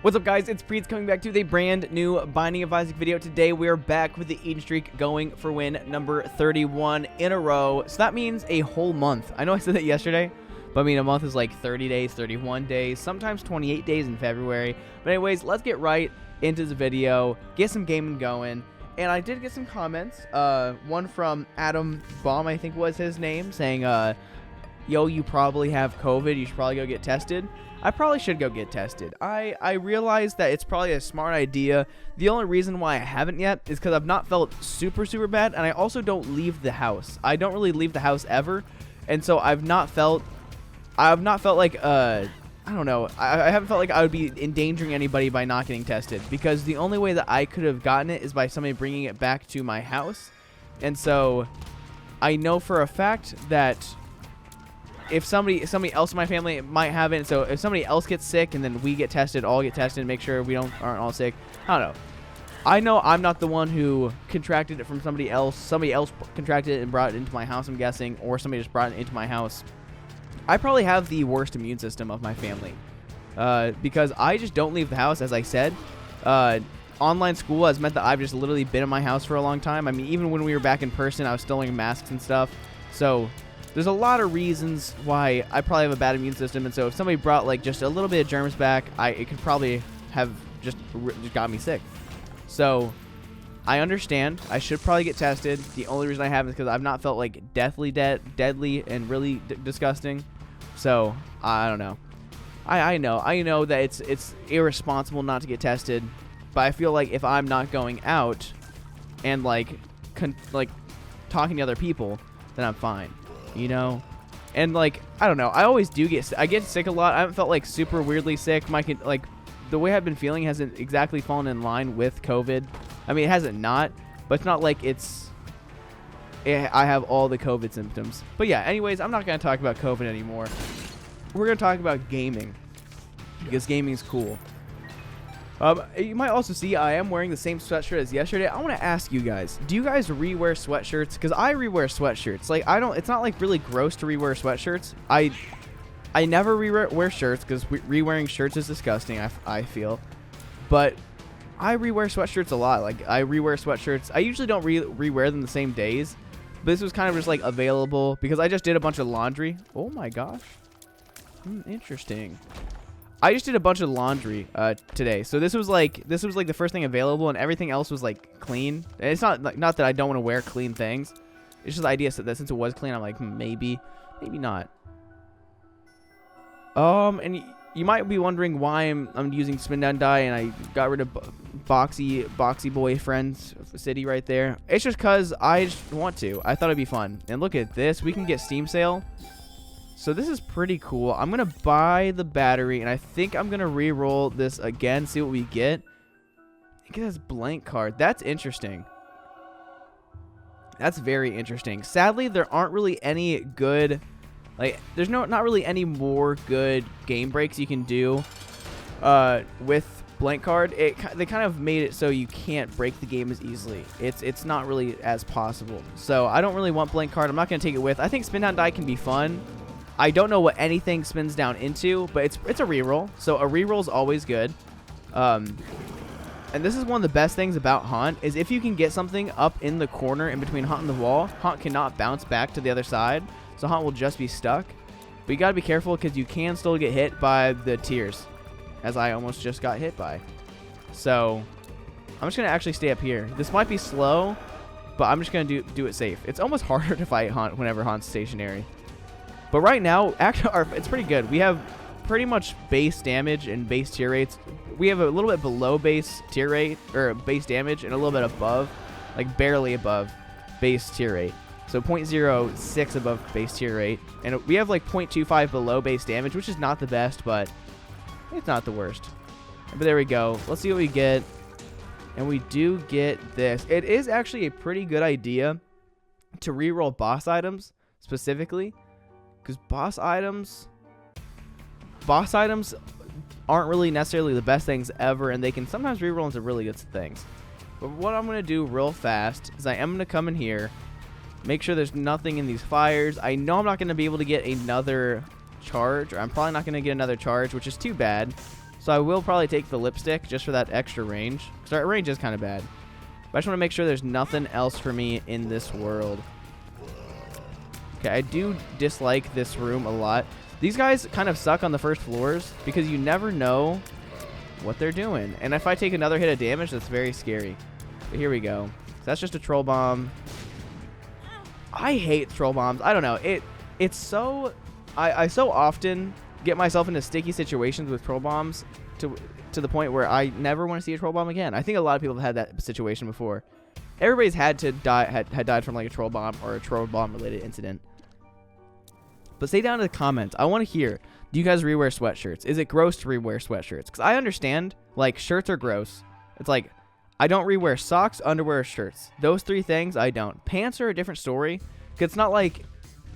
What's up, guys? It's Priets coming back to the brand new Binding of Isaac video. Today we are back with the Eden streak going for win number 31 in a row. So that means a whole month. I know I said that yesterday, but I mean a month is like 30 days, 31 days, sometimes 28 days in February. But anyways, let's get right into the video, get some gaming going. And I did get some comments. One from Adam Baum, I think was his name, saying, yo, you probably have COVID. You should probably go get tested. I probably should go get tested. I realize that it's probably a smart idea. The only reason why I haven't yet is because I've not felt super bad, and I also don't leave the house. I don't really leave the house ever, and so I've not felt like I don't know. I haven't felt like I would be endangering anybody by not getting tested, because the only way that I could have gotten it is by somebody bringing it back to my house. And so I know for a fact that if somebody else in my family might have it, so if somebody else gets sick and then we get tested, all get tested, and make sure we aren't all sick. I don't know. I know I'm not the one who contracted it from somebody else. Somebody else contracted it and brought it into my house, I'm guessing, or somebody just brought it into my house. I probably have the worst immune system of my family, because I just don't leave the house, as I said. Online school has meant that I've just literally been in my house for a long time. I mean, even when we were back in person, I was still wearing masks and stuff. So there's a lot of reasons why I probably have a bad immune system, and so if somebody brought like just a little bit of germs back, it could probably have just got me sick. So I understand. I should probably get tested. The only reason I haven't is because I've not felt like deadly, and really disgusting. So I don't know. I know that it's irresponsible not to get tested, but I feel like if I'm not going out and like talking to other people, then I'm fine. You know, and like I don't know, I always do get sick a lot. I haven't felt like super weirdly sick. The way I've been feeling hasn't exactly fallen in line with COVID. I mean, it hasn't not, but it's not like I have all the COVID symptoms. But yeah, anyways, I'm not gonna talk about COVID anymore. We're gonna talk about gaming, because gaming is cool. You might also see I am wearing the same sweatshirt as yesterday. I want to ask you guys, do you guys rewear sweatshirts? Because I rewear sweatshirts. Like, it's not like really gross to rewear sweatshirts. I never rewear shirts because rewearing shirts is disgusting, I feel. But I rewear sweatshirts a lot. Like, I rewear sweatshirts. I usually don't rewear them the same days. But this was kind of just like available because I just did a bunch of laundry. Oh my gosh. Interesting. I just did a bunch of laundry today, so this was like the first thing available, and everything else was like clean. And it's not that I don't want to wear clean things. It's just the idea that since it was clean, I'm like maybe not. And you might be wondering why I'm using Spindown dye, and I got rid of boxy boy friends city right there. It's just cause I just want to. I thought it'd be fun. And look at this, we can get Steam sale. So this is pretty cool. I'm going to buy the battery, and I think I'm going to re-roll this again, see what we get. I think it has blank card. That's interesting. That's very interesting. Sadly, there aren't really any good, like, there's not really any more good game breaks you can do with blank card. They kind of made it so you can't break the game as easily. It's not really as possible. So I don't really want blank card. I'm not going to take it with. I think spin down die can be fun. I don't know what anything spins down into, but it's a reroll, so a reroll is always good. And this is one of the best things about Haunt, is if you can get something up in the corner in between Haunt and the wall, Haunt cannot bounce back to the other side, so Haunt will just be stuck. But you gotta be careful because you can still get hit by the tiers, as I almost just got hit by. So I'm just gonna actually stay up here. This might be slow, but I'm just gonna do it safe. It's almost harder to fight Haunt whenever Haunt's stationary. But right now, actually, it's pretty good. We have pretty much base damage and base tier rates. We have a little bit below base tier rate, or base damage, and a little bit above, like barely above base tier rate. So 0.06 above base tier rate. And we have like 0.25 below base damage, which is not the best, but it's not the worst. But there we go. Let's see what we get. And we do get this. It is actually a pretty good idea to reroll boss items specifically, because boss items aren't really necessarily the best things ever, and they can sometimes reroll into really good things. But what I'm going to do real fast is I am going to come in here, make sure there's nothing in these fires. I know I'm not going to be able to get another charge, or I'm probably not going to get another charge, which is too bad. So I will probably take the lipstick just for that extra range. Because our range is kind of bad. But I just want to make sure there's nothing else for me in this world. Okay, I do dislike this room a lot. These guys kind of suck on the first floors because you never know what they're doing. And if I take another hit of damage, that's very scary. But here we go. So that's just a troll bomb. I hate troll bombs. I don't know. It's so... I so often get myself into sticky situations with troll bombs to the point where I never want to see a troll bomb again. I think a lot of people have had that situation before. Everybody's had to die, had died from like a troll bomb or a troll bomb related incident. But say down in the comments, I want to hear, do you guys rewear sweatshirts? Is it gross to rewear sweatshirts? Because I understand, like, shirts are gross. It's like, I don't rewear socks, underwear, or shirts. Those three things, I don't. Pants are a different story. Because it's not like,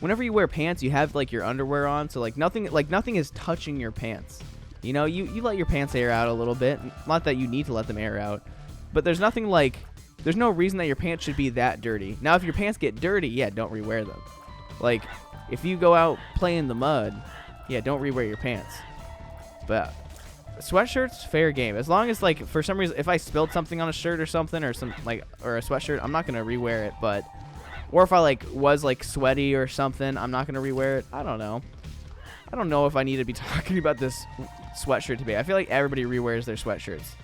whenever you wear pants, you have, like, your underwear on. So, like, nothing is touching your pants. You know, you let your pants air out a little bit. Not that you need to let them air out. But there's nothing like, there's no reason that your pants should be that dirty. Now, if your pants get dirty, yeah, don't rewear them. Like... if you go out play in the mud, yeah, don't rewear your pants. But sweatshirts, fair game. As long as, like, for some reason, if I spilled something on a shirt or something, or or a sweatshirt, I'm not gonna rewear it. But, or if I was sweaty or something, I'm not gonna rewear it. I don't know. I don't know if I need to be talking about this sweatshirt today. I feel like everybody rewears their sweatshirts.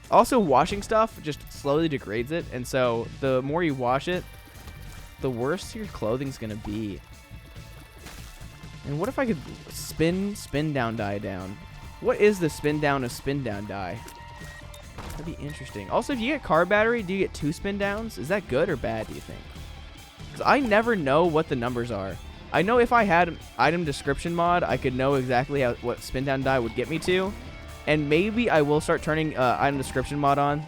Also, washing stuff just slowly degrades it, and so the more you wash it, the worse your clothing's gonna be. And what if I could spin down die down? What is the spin down of spin down die? That'd be interesting. Also, if you get car battery, do you get 2 spin downs? Is that good or bad, do you think? Because I never know what the numbers are. I know if I had item description mod, I could know exactly what spin down die would get me to. And maybe I will start turning item description mod on.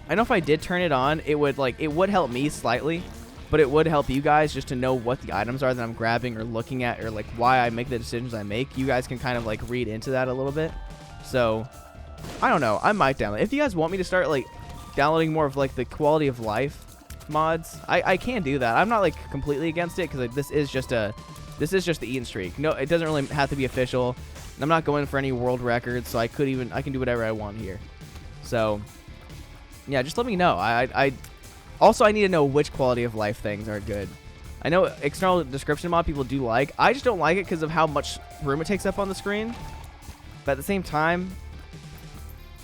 I know if I did turn it on, it would help me slightly. But it would help you guys just to know what the items are that I'm grabbing or looking at, or like why I make the decisions I make. You guys can kind of like read into that a little bit. So I don't know. I might download. If you guys want me to start like downloading more of like the quality of life mods, I can do that. I'm not like completely against it because like, this is just the Eaten Streak. No, it doesn't really have to be official. I'm not going for any world records, so I can do whatever I want here. So yeah, just let me know. Also, I need to know which quality of life things are good. I know external description mod people do like. I just don't like it because of how much room it takes up on the screen. But at the same time,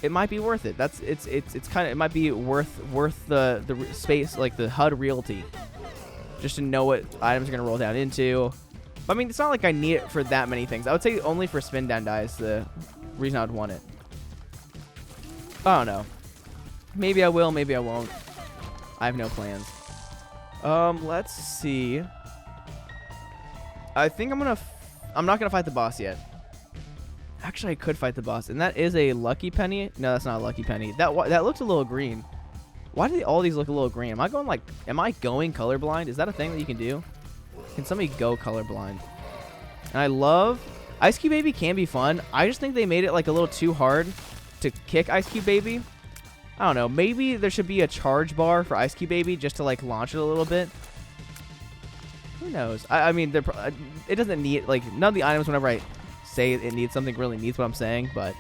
it might be worth it. It might be worth the space, like the HUD realty, just to know what items are gonna roll down into. But, I mean, it's not like I need it for that many things. I would say only for spin down die is the reason I would want it. I don't know. Maybe I will. Maybe I won't. I have no plans. Let's see. I think I'm not gonna fight the boss yet. Actually, I could fight the boss, and that is a lucky penny. No, that's not a lucky penny. That looks a little green. Why do all these look a little green? Am I going colorblind? Is that a thing that you can do? Can somebody go colorblind? And I love Ice Cube Baby. Can be fun. I just think they made it like a little too hard to kick Ice Cube Baby. I don't know. Maybe there should be a charge bar for Ice Cube Baby just to like launch it a little bit. Who knows? I mean, it doesn't need like none of the items. Whenever I say it needs something, really needs what I'm saying, but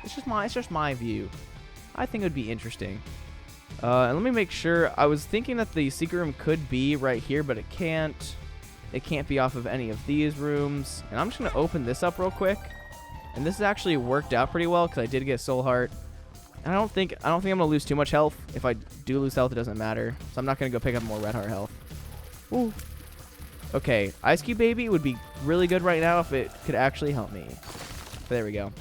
it's just my view. I think it would be interesting. And let me make sure. I was thinking that the secret room could be right here, but it can't. It can't be off of any of these rooms. And I'm just gonna open this up real quick. And this has actually worked out pretty well because I did get Soul Heart. And I don't think I'm gonna lose too much health. If I do lose health, it doesn't matter. So I'm not gonna go pick up more red heart health. Ooh. Okay, Ice Cube Baby would be really good right now if it could actually help me. There we go.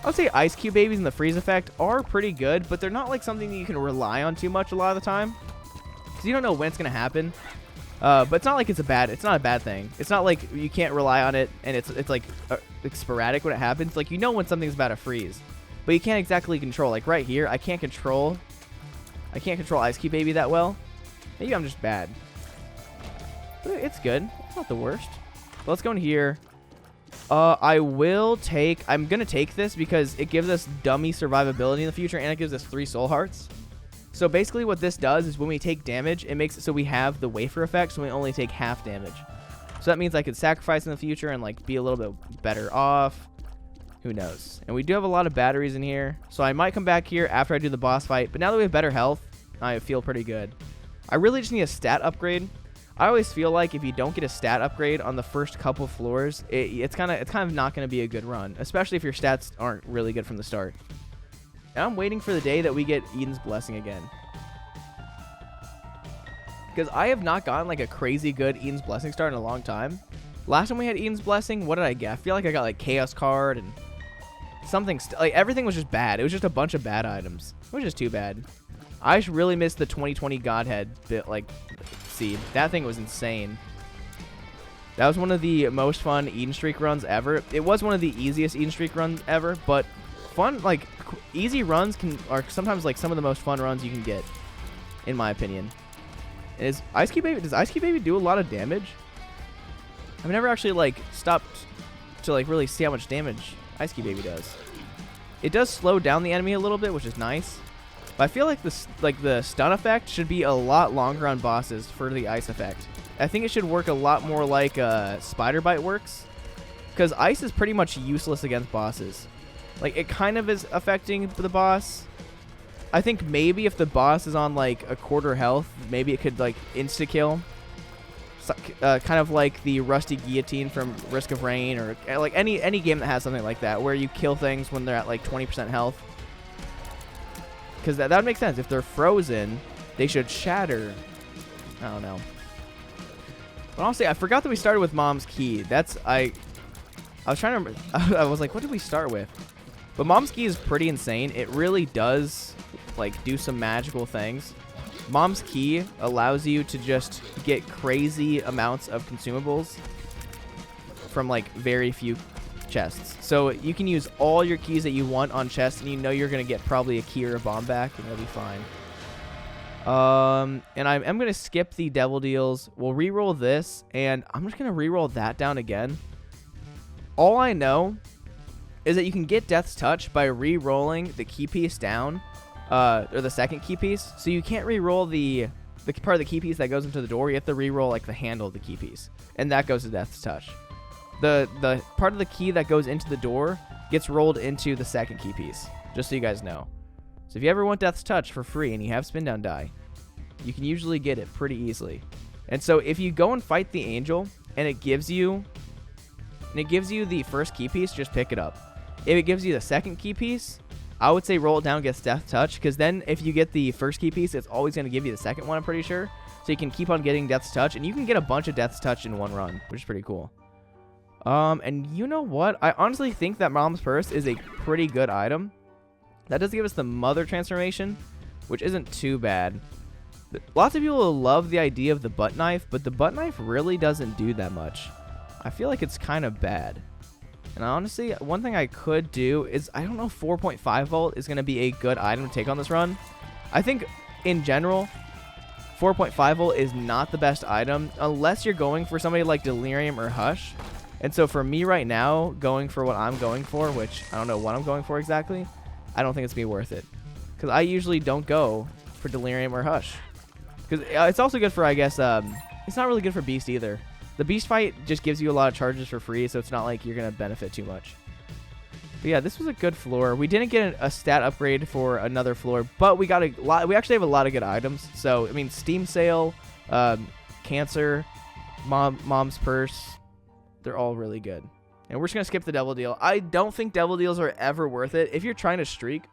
I would say Ice Cube Babies and the freeze effect are pretty good, but they're not like something that you can rely on too much a lot of the time, because you don't know when it's gonna happen. But it's not like it's not a bad thing. It's not like you can't rely on it and it's like sporadic when it happens. Like, you know when something's about to freeze, but you can't exactly control. Like right here, I can't control Ice Cube Baby that well. Maybe I'm just bad. But it's good. It's not the worst. But let's go in here. I'm gonna take this because it gives us dummy survivability in the future, and it gives us 3 soul hearts. So basically what this does is when we take damage, it makes it so we have the wafer effect, so we only take half damage. So that means I could sacrifice in the future and like be a little bit better off. Who knows? And we do have a lot of batteries in here, so I might come back here after I do the boss fight. But now that we have better health, I feel pretty good. I really just need a stat upgrade. I always feel like if you don't get a stat upgrade on the first couple floors, it's kind of not going to be a good run, especially if your stats aren't really good from the start. And I'm waiting for the day that we get Eden's Blessing again, because I have not gotten like a crazy good Eden's Blessing start in a long time. Last time we had Eden's Blessing, what did I get? I feel like I got like Chaos card and something. Like everything was just bad. It was just a bunch of bad items, which is too bad. I just really missed the 2020 Godhead bit, like seed. That thing was insane. That was one of the most fun Eden Streak runs ever. It was one of the easiest Eden Streak runs ever, but fun, like easy runs are sometimes like some of the most fun runs you can get, in my opinion. Does Ice Cube Baby do a lot of damage? I've never actually like stopped to like really see how much damage Ice Cube Baby does. It does slow down the enemy a little bit, which is nice. But I feel like the stun effect should be a lot longer on bosses for the ice effect. I think it should work a lot more like Spider Bite works, because ice is pretty much useless against bosses. Like it kind of is affecting the boss. I think maybe if the boss is on like a quarter health, maybe it could like insta kill. So, kind of like the Rusty Guillotine from Risk of Rain, or like any game that has something like that, where you kill things when they're at like 20% health. Because that would make sense. If they're frozen, they should shatter. I don't know. But honestly, I forgot that we started with Mom's Key. I was trying to remember. I was like, what did we start with? But Mom's Key is pretty insane. It really does like do some magical things. Mom's Key allows you to just get crazy amounts of consumables from like very few chests. So you can use all your keys that you want on chests, and you know you're going to get probably a key or a bomb back, and it'll be fine. And I'm going to skip the Devil Deals. We'll re-roll this, and I'm just going to re-roll that down again. All I know is that you can get Death's Touch by re-rolling the key piece down, or the second key piece. So you can't re-roll the part of the key piece that goes into the door. You have to re-roll like the handle of the key piece, and that goes to Death's Touch. The part of the key that goes into the door gets rolled into the second key piece, just so you guys know. So if you ever want Death's Touch for free and you have Spindown die, you can usually get it pretty easily. And so if you go and fight the angel and it gives you the first key piece, just pick it up. If it gives you the second key piece, I would say roll it down and get Death's Touch, because then if you get the first key piece, it's always going to give you the second one, I'm pretty sure. So you can keep on getting Death's Touch, and you can get a bunch of Death's Touch in one run, which is pretty cool. And you know what? I honestly think that Mom's Purse is a pretty good item. That does give us the Mother transformation, which isn't too bad. Lots of people will love the idea of the butt knife, but the butt knife really doesn't do that much. I feel like it's kind of bad. And honestly, one thing I could do is, I don't know if 4.5 volt is going to be a good item to take on this run. I think, in general, 4.5 volt is not the best item, unless you're going for somebody like Delirium or Hush. And so for me right now, going for what I'm going for, which I don't know what I'm going for exactly, I don't think it's going to be worth it. Because I usually don't go for Delirium or Hush. Because it's also good for, I guess, it's not really good for Beast either. The Beast fight just gives you a lot of charges for free, so it's not like you're going to benefit too much. But yeah, this was a good floor. We didn't get a stat upgrade for another floor, but we got a lot. We actually have a lot of good items. So, I mean, Steam Sale, Cancer, Mom's Purse, they're all really good. And we're just going to skip the Devil Deal. I don't think Devil Deals are ever worth it. If you're trying to streak,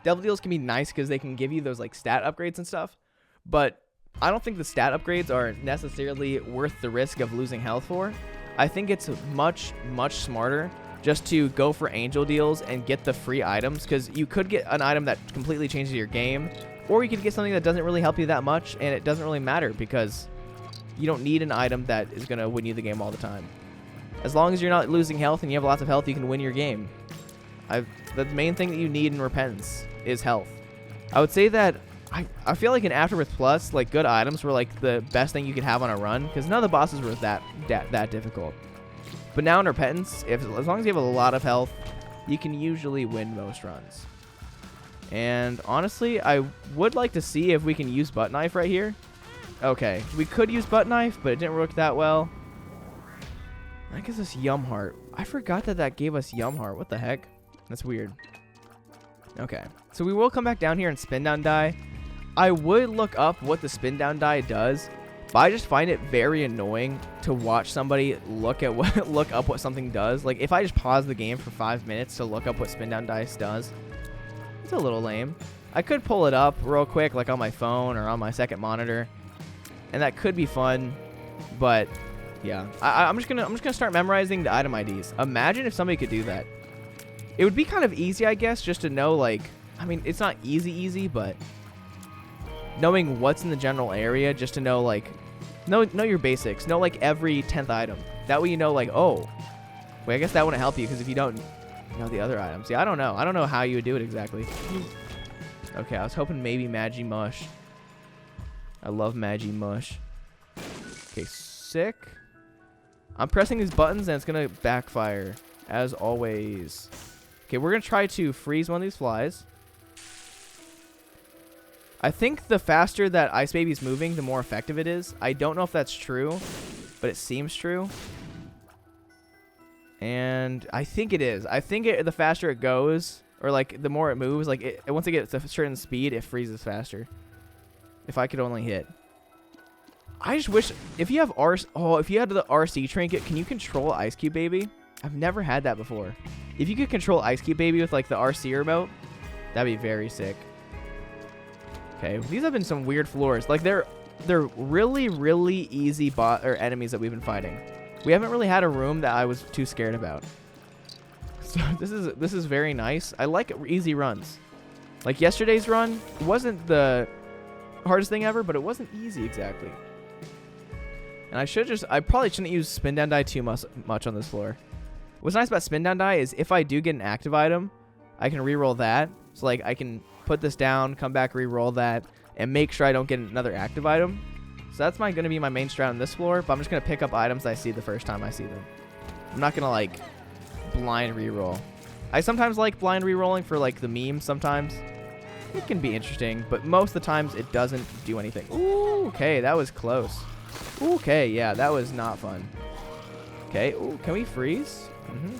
Devil Deals can be nice because they can give you those like stat upgrades and stuff. But I don't think the stat upgrades are necessarily worth the risk of losing health for. I think it's much, much smarter just to go for angel deals and get the free items, because you could get an item that completely changes your game, or you could get something that doesn't really help you that much, and it doesn't really matter because you don't need an item that is going to win you the game all the time. As long as you're not losing health and you have lots of health, you can win your game. The main thing that you need in Repentance is health. I would say that I feel like in Afterbirth Plus, like, good items were like the best thing you could have on a run, because none of the bosses were that difficult. But now in Repentance, as long as you have a lot of health, you can usually win most runs. And honestly, I would like to see if we can use Butt Knife right here. Okay, we could use Butt Knife, but it didn't work that well. I guess this Yum Heart. I forgot that that gave us Yum Heart. What the heck? That's weird. Okay. So we will come back down here and Spindown die. I would look up what the Spindown die does, but I just find it very annoying to watch somebody look up what something does. Like, if I just pause the game for 5 minutes to look up what Spindown dice does, it's a little lame. I could pull it up real quick, like on my phone or on my second monitor, and that could be fun. But yeah, I'm just gonna start memorizing the item IDs. Imagine if somebody could do that. It would be kind of easy, I guess, just to know, like, I mean, it's not easy, but knowing what's in the general area, just to know, like, know your basics. Know, like, every 10th item. That way you know, like, oh, wait, I guess that wouldn't help you, because if you don't know the other items. Yeah, I don't know. I don't know how you would do it exactly. Okay, I was hoping maybe Magi Mush. I love Magi Mush. Okay, sick. I'm pressing these buttons, and it's going to backfire, as always. Okay, we're going to try to freeze one of these flies. I think the faster that Ice Baby's moving, the more effective it is. I don't know if that's true, but it seems true. And I think it is. I think the faster it goes, or like the more it moves, like once it gets to a certain speed, it freezes faster. If I could only hit. I just wish if you have if you had the RC trinket, can you control Ice Cube Baby? I've never had that before. If you could control Ice Cube Baby with like the RC remote, that'd be very sick. Okay, these have been some weird floors. Like they're really easy enemies that we've been fighting. We haven't really had a room that I was too scared about. So this is very nice. I like easy runs. Like yesterday's run wasn't the hardest thing ever, but it wasn't easy exactly. And I probably shouldn't use Spindown die too much on this floor. What's nice about Spindown die is if I do get an active item, I can reroll that. So like I can put this down, come back, reroll that, and make sure I don't get another active item. So that's going to be my main strat on this floor, but I'm just going to pick up items I see the first time I see them. I'm not going to like blind reroll. I sometimes like blind rerolling for like the memes sometimes. It can be interesting, but most of the times it doesn't do anything. Ooh, okay, that was close. Okay, yeah, that was not fun. Okay, ooh, can we freeze?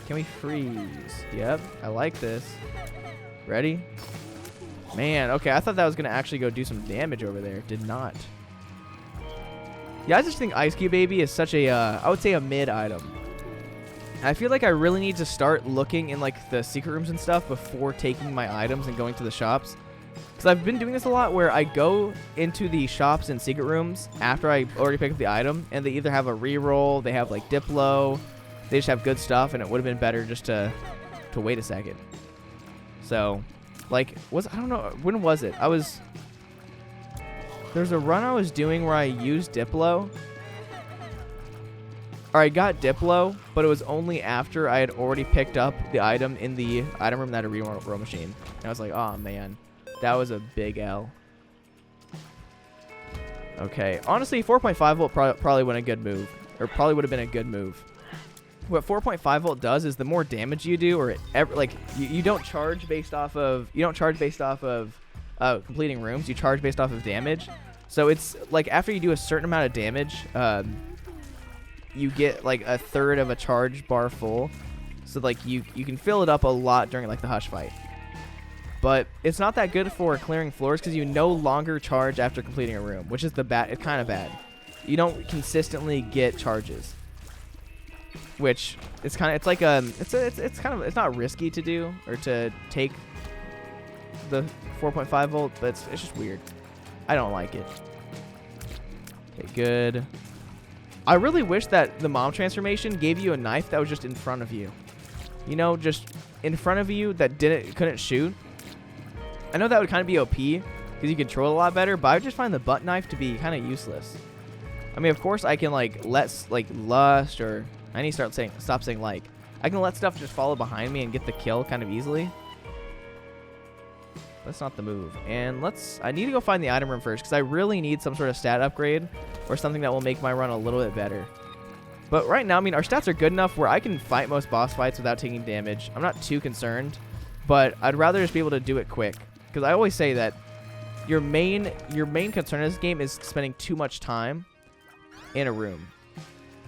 Can we freeze? Yep, I like this. Ready? Man, okay, I thought that was going to actually go do some damage over there. Did not. Yeah, I just think Ice Cube Baby is such a, I would say a mid item. I feel like I really need to start looking in like the secret rooms and stuff before taking my items and going to the shops. Because I've been doing this a lot where I go into the shops and secret rooms after I already pick up the item, and they either have a reroll, they have like Diplo, they just have good stuff, and it would have been better just to wait a second. So, like, I don't know, when was it? There's a run I was doing where I used Diplo. Or I got Diplo, but it was only after I had already picked up the item in the item room that had a reroll machine. And I was like, oh man, that was a big L. Okay, honestly, 4.5 volt probably would have been a good move. Or probably would have been a good move. What 4.5 volt does is the more damage you do, or you don't charge based off of completing rooms. You charge based off of damage. So it's like after you do a certain amount of damage, you get like a third of a charge bar full. So like you can fill it up a lot during like the hush fight. But it's not that good for clearing floors because you no longer charge after completing a room, which is it's kind of bad. You don't consistently get charges. Which it's not risky to do or to take the 4.5 volt, but it's just weird. I don't like it. Okay, good. I really wish that the mom transformation gave you a knife that was just in front of you. You know, just in front of you that couldn't shoot. I know that would kind of be OP because you control it a lot better, but I just find the butt knife to be kind of useless. I mean, of course, I can like lust or I need to stop saying like. I can let stuff just follow behind me and get the kill kind of easily. That's not the move. And I need to go find the item room first because I really need some sort of stat upgrade or something that will make my run a little bit better. But right now, I mean, our stats are good enough where I can fight most boss fights without taking damage. I'm not too concerned, but I'd rather just be able to do it quick. Because I always say that your main concern in this game is spending too much time in a room.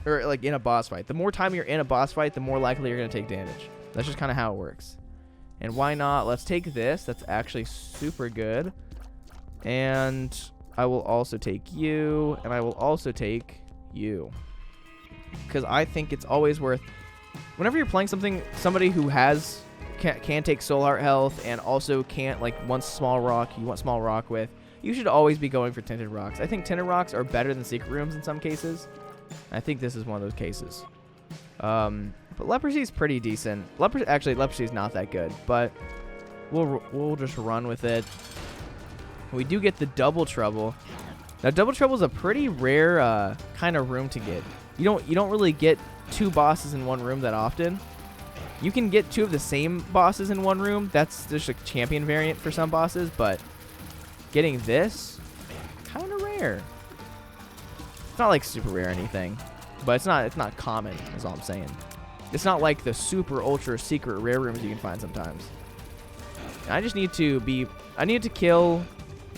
or like in a boss fight. The more time you're in a boss fight, the more likely you're going to take damage. That's just kind of how it works. And why not? Let's take this. That's actually super good. And I will also take you, and I will also take you. Because I think it's always worth, whenever you're playing somebody who can take soul heart health and also can't, like, you want small rock with, you should always be going for tinted rocks. I think tinted rocks are better than secret rooms in some cases. I think this is one of those cases. But leprosy is pretty decent. Leprosy is not that good, but we'll just run with it. We do get the double trouble. Now, double trouble is a pretty rare kind of room to get. You don't really get 2 bosses in one room that often. You can get 2 of the same bosses in one room. That's just a champion variant for some bosses, but getting this, kind of rare. It's not like super rare or anything, but it's not common, is all I'm saying. It's not like the super ultra secret rare rooms you can find sometimes. I just need to kill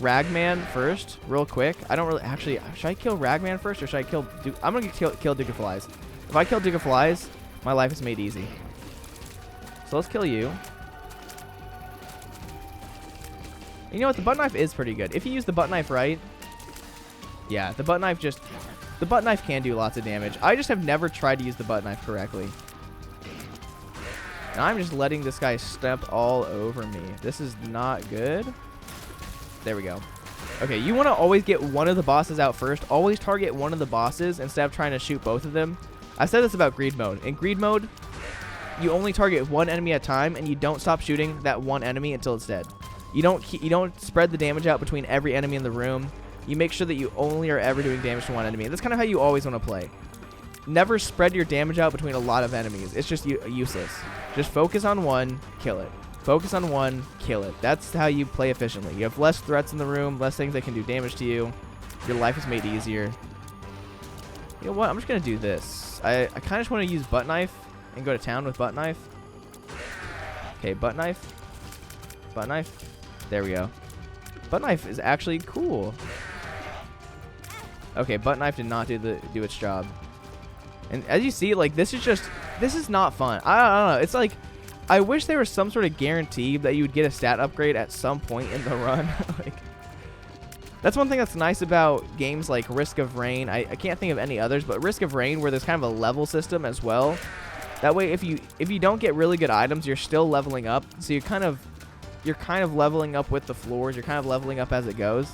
Ragman first, real quick. I don't really, actually, should I kill Ragman first or should I kill, I'm going to kill Duke of Flies. If I kill Duke of Flies, my life is made easy. So let's kill you. You know what, the butt knife is pretty good. If you use the butt knife right, yeah, the butt knife can do lots of damage. I just have never tried to use the butt knife correctly. And I'm just letting this guy step all over me. This is not good. There we go. Okay, you want to always get one of the bosses out first. Always target one of the bosses instead of trying to shoot both of them. I said this about greed mode. In greed mode, you only target one enemy at a time, and you don't stop shooting that one enemy until it's dead. You don't spread the damage out between every enemy in the room. You make sure that you only are ever doing damage to one enemy. That's kind of how you always want to play. Never spread your damage out between a lot of enemies. It's just useless. Just focus on one, kill it. Focus on one, kill it. That's how you play efficiently. You have less threats in the room, less things that can do damage to you. Your life is made easier. You know what? I'm just going to do this. I kind of just want to use butt knife and go to town with butt knife. Okay, butt knife. Butt knife. There we go. Butt knife is actually cool. Okay, butt knife did not do its job. And as you see, like, this is not fun. I don't know. It's like, I wish there was some sort of guarantee that you would get a stat upgrade at some point in the run. Like, that's one thing that's nice about games like Risk of Rain. I can't think of any others, but Risk of Rain, where there's kind of a level system as well. That way, if you don't get really good items, you're still leveling up. So you're kind of leveling up with the floors. You're kind of leveling up as it goes.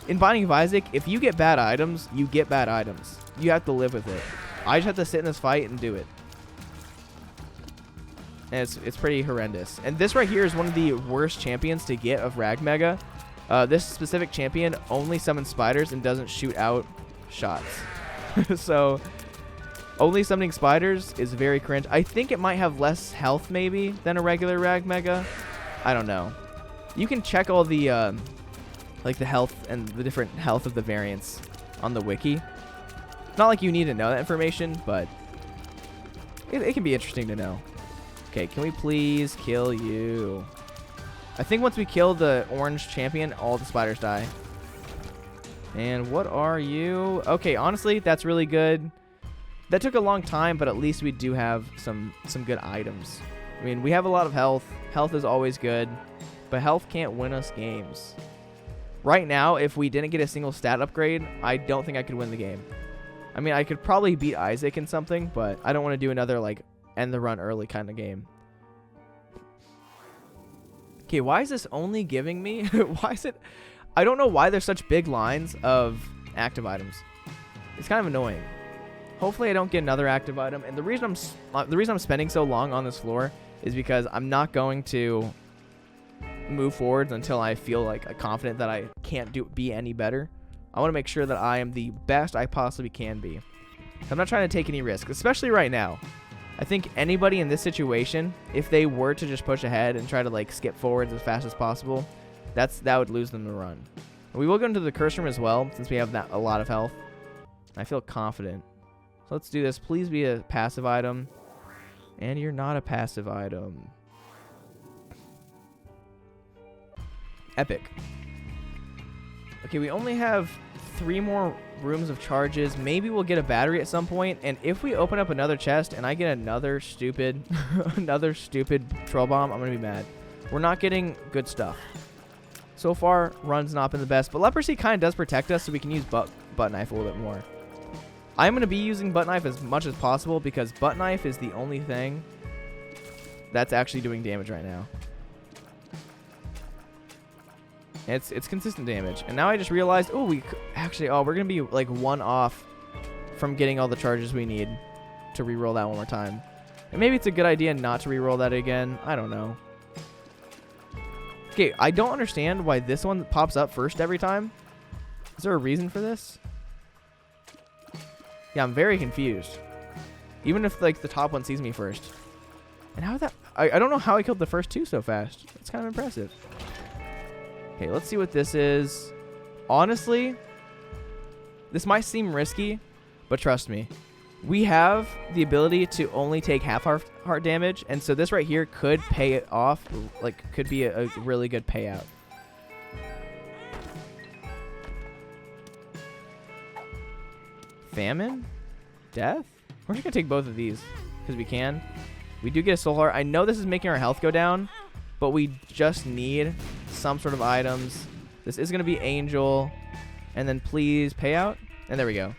In Binding of Isaac, if you get bad items, you get bad items. You have to live with it. I just have to sit in this fight and do it. And it's pretty horrendous. And this right here is one of the worst champions to get of Ragmega. This specific champion only summons spiders and doesn't shoot out shots. So only summoning spiders is very cringe. I think it might have less health maybe than a regular Ragmega. I don't know. You can check all the like the health and the different health of the variants on the wiki. Not like you need to know that information, but it can be interesting to know. Okay, can we please kill you? I think once we kill the orange champion, all the spiders die. And what are you? Okay, honestly, that's really good. That took a long time, but at least we do have some good items. I mean, we have a lot of health. Health is always good, but health can't win us games. Right now, if we didn't get a single stat upgrade, I don't think I could win the game. I mean, I could probably beat Isaac in something, but I don't want to do another, like, end the run early kind of game. Okay, why is this only giving me? Why is it? I don't know why there's such big lines of active items. It's kind of annoying. Hopefully I don't get another active item. And the reason I'm spending so long on this floor is because I'm not going to move forwards until I feel like confident that I can't be any better. I want to make sure that I am the best I possibly can be. I'm not trying to take any risks, especially right now. I think anybody in this situation, if they were to just push ahead and try to like skip forwards as fast as possible, that would lose them the run. We will go into the curse room as well, since we have a lot of health. I feel confident. So let's do this. Please be a passive item. And you're not a passive item. Epic. Okay, we only have 3 more rooms of charges. Maybe we'll get a battery at some point. And if we open up another chest and I get another stupid, another stupid troll bomb, I'm going to be mad. We're not getting good stuff. So far, run's not been the best. But leprosy kind of does protect us, so we can use butt knife a little bit more. I'm going to be using butt knife as much as possible because butt knife is the only thing that's actually doing damage right now. It's consistent damage. And now I just realized, oh, we're going to be like 1 off from getting all the charges we need to reroll that one more time. And maybe it's a good idea not to reroll that again. I don't know. Okay, I don't understand why this one pops up first every time. Is there a reason for this? Yeah, I'm very confused. Even if like the top one sees me first. And how that... I don't know how I killed the first 2 so fast. That's kind of impressive. Okay, let's see what this is. Honestly, this might seem risky, but trust me. We have the ability to only take half heart damage, and so this right here could pay it off. Like, could be a really good payout. Famine? Death? We're just going to take both of these because we can. We do get a soul heart. I know this is making our health go down, but we just need some sort of items. This is going to be angel. And then please pay out. And there we go.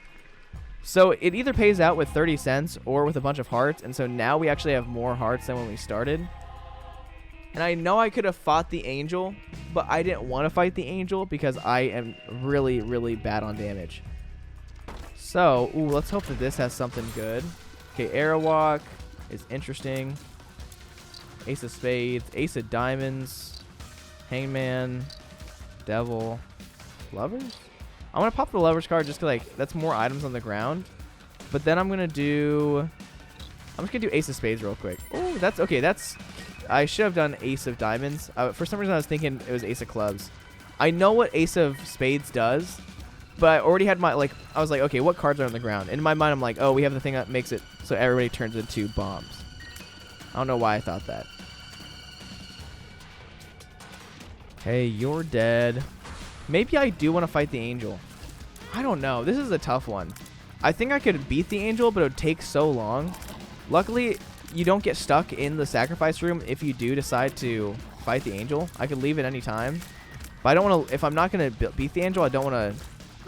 So it either pays out with 30 cents or with a bunch of hearts. And so now we actually have more hearts than when we started. And I know I could have fought the angel, but I didn't want to fight the angel because I am really, really bad on damage. So, ooh, let's hope that this has something good. Okay, arrow walk is interesting. Ace of spades, ace of diamonds, hangman, devil, lovers. I'm gonna pop the lovers card just 'cause like that's more items on the ground. But then I'm just gonna do ace of spades real quick. Oh, that's okay. I should have done ace of diamonds. For some reason I was thinking it was ace of clubs. I know what ace of spades does, but I already had I was like, okay, what cards are on the ground? In my mind, I'm like, oh, we have the thing that makes it so everybody turns into bombs. I don't know why I thought that. Hey, you're dead. Maybe I do want to fight the angel. I don't know. This is a tough one. I think I could beat the angel, but it would take so long. Luckily, you don't get stuck in the sacrifice room if you do decide to fight the angel. I could leave at any time. But I don't want to... If I'm not going to beat the angel, I don't want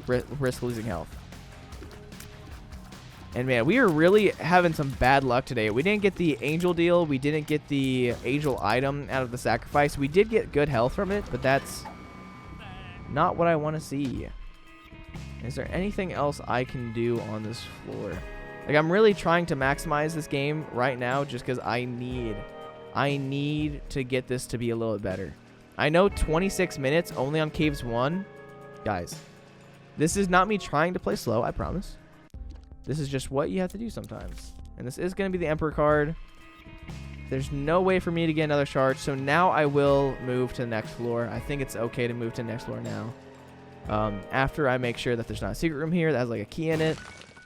to risk losing health. And man, we are really having some bad luck today. We didn't get the angel deal. We didn't get the angel item out of the sacrifice. We did get good health from it, but that's not what I want to see. Is there anything else I can do on this floor? Like, I'm really trying to maximize this game right now just because I need to get this to be a little bit better. I know 26 minutes only on Caves 1. Guys, this is not me trying to play slow, I promise. This is just what you have to do sometimes. And this is going to be the Emperor card. There's no way for me to get another charge. So now I will move to the next floor. I think it's okay to move to the next floor now. After I make sure that there's not a secret room here that has like a key in it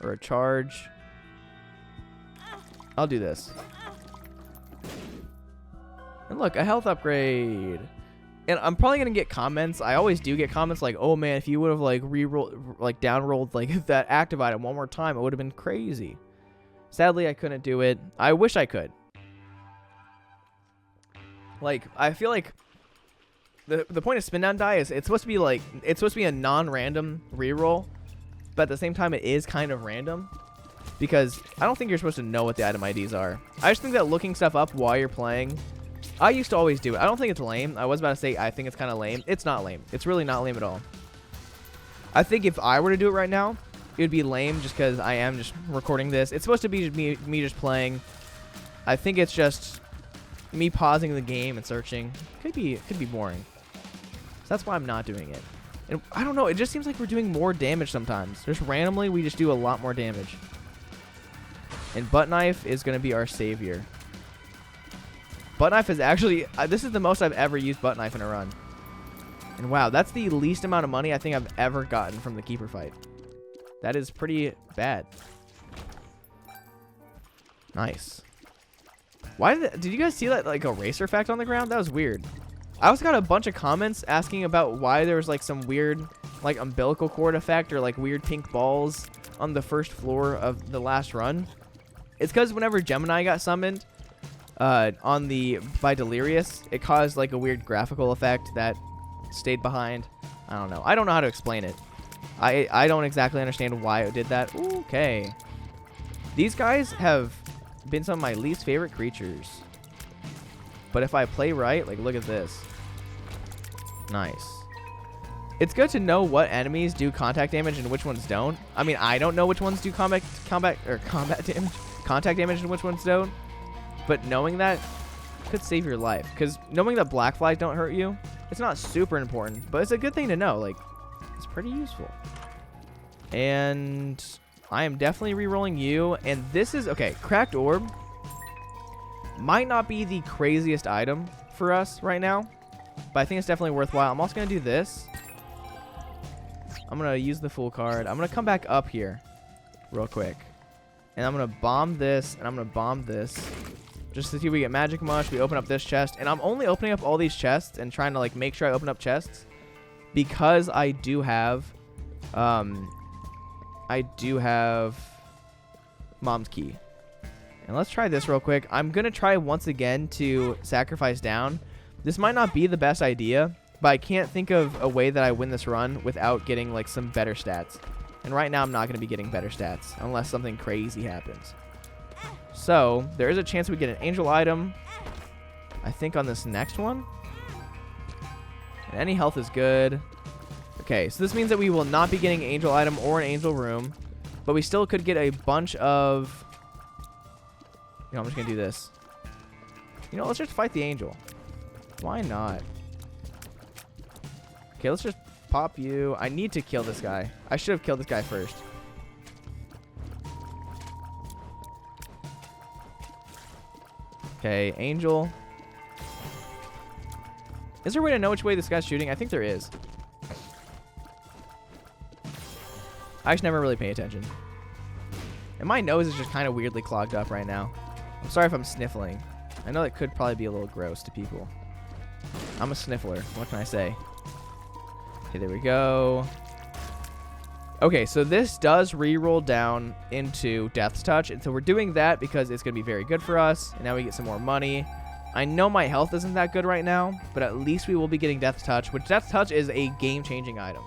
or a charge. I'll do this. And look, a health upgrade. And I'm probably going to get comments. I always do get comments like, oh man, if you would have like re-rolled, like down-rolled like that active item one more time, it would have been crazy. Sadly, I couldn't do it. I wish I could. Like, I feel like the point of Spindown die is it's supposed to be a non-random reroll, but at the same time it is kind of random because I don't think you're supposed to know what the item IDs are. I just think that looking stuff up while you're playing, I used to always do it. I don't think it's lame. I was about to say I think it's kind of lame. It's not lame. It's really not lame at all. I think if I were to do it right now, it would be lame just because I am just recording this. It's supposed to be me just playing. I think it's just me pausing the game and searching. Could be boring. So that's why I'm not doing it. And I don't know. It just seems like we're doing more damage sometimes. Just randomly, we just do a lot more damage. And butt knife is going to be our savior. Butt knife is actually... this is the most I've ever used butt knife in a run. And wow, that's the least amount of money I think I've ever gotten from the keeper fight. That is pretty bad. Nice. Why did you guys see that like eraser effect on the ground? That was weird. I also got a bunch of comments asking about why there was like some weird like umbilical cord effect or like weird pink balls on the first floor of the last run, it's because whenever Gemini got summoned by Delirious, it caused like a weird graphical effect that stayed behind. I don't know. I don't know how to explain it. I don't exactly understand why it did that. Ooh, okay. These guys have been some of my least favorite creatures. But if I play right, like look at this. Nice. It's good to know what enemies do contact damage and which ones don't. I mean, I don't know which ones do contact damage and which ones don't. But knowing that could save your life. Because knowing that black flies don't hurt you, it's not super important. But it's a good thing to know. Like, it's pretty useful. And I am definitely re-rolling you. And this is, okay, Cracked Orb might not be the craziest item for us right now. But I think it's definitely worthwhile. I'm also going to do this. I'm going to use the full card. I'm going to come back up here real quick. And I'm going to bomb this, and I'm going to bomb this. Just to see if we get Magic Mush. We open up this chest. And I'm only opening up all these chests and trying to like make sure I open up chests. Because I do have... Mom's Key. And let's try this real quick. I'm going to try once again to sacrifice down. This might not be the best idea, but I can't think of a way that I win this run without getting like some better stats. And right now I'm not going to be getting better stats unless something crazy happens. So there is a chance we get an angel item, I think, on this next one. And any health is good. Okay, so this means that we will not be getting an angel item or an angel room, but we still could get a bunch of... You know, I'm just going to do this. You know, let's just fight the angel. Why not? Okay, let's just pop you. I need to kill this guy. I should have killed this guy first. Okay, angel. Is there a way to know which way this guy's shooting? I think there is. I just never really pay attention. And my nose is just kind of weirdly clogged up right now. I'm sorry if I'm sniffling. I know that could probably be a little gross to people. I'm a sniffler. What can I say? Okay, there we go. Okay, so this does re-roll down into Death's Touch. And so we're doing that because it's going to be very good for us. And now we get some more money. I know my health isn't that good right now, but at least we will be getting Death's Touch, which Death's Touch is a game-changing item.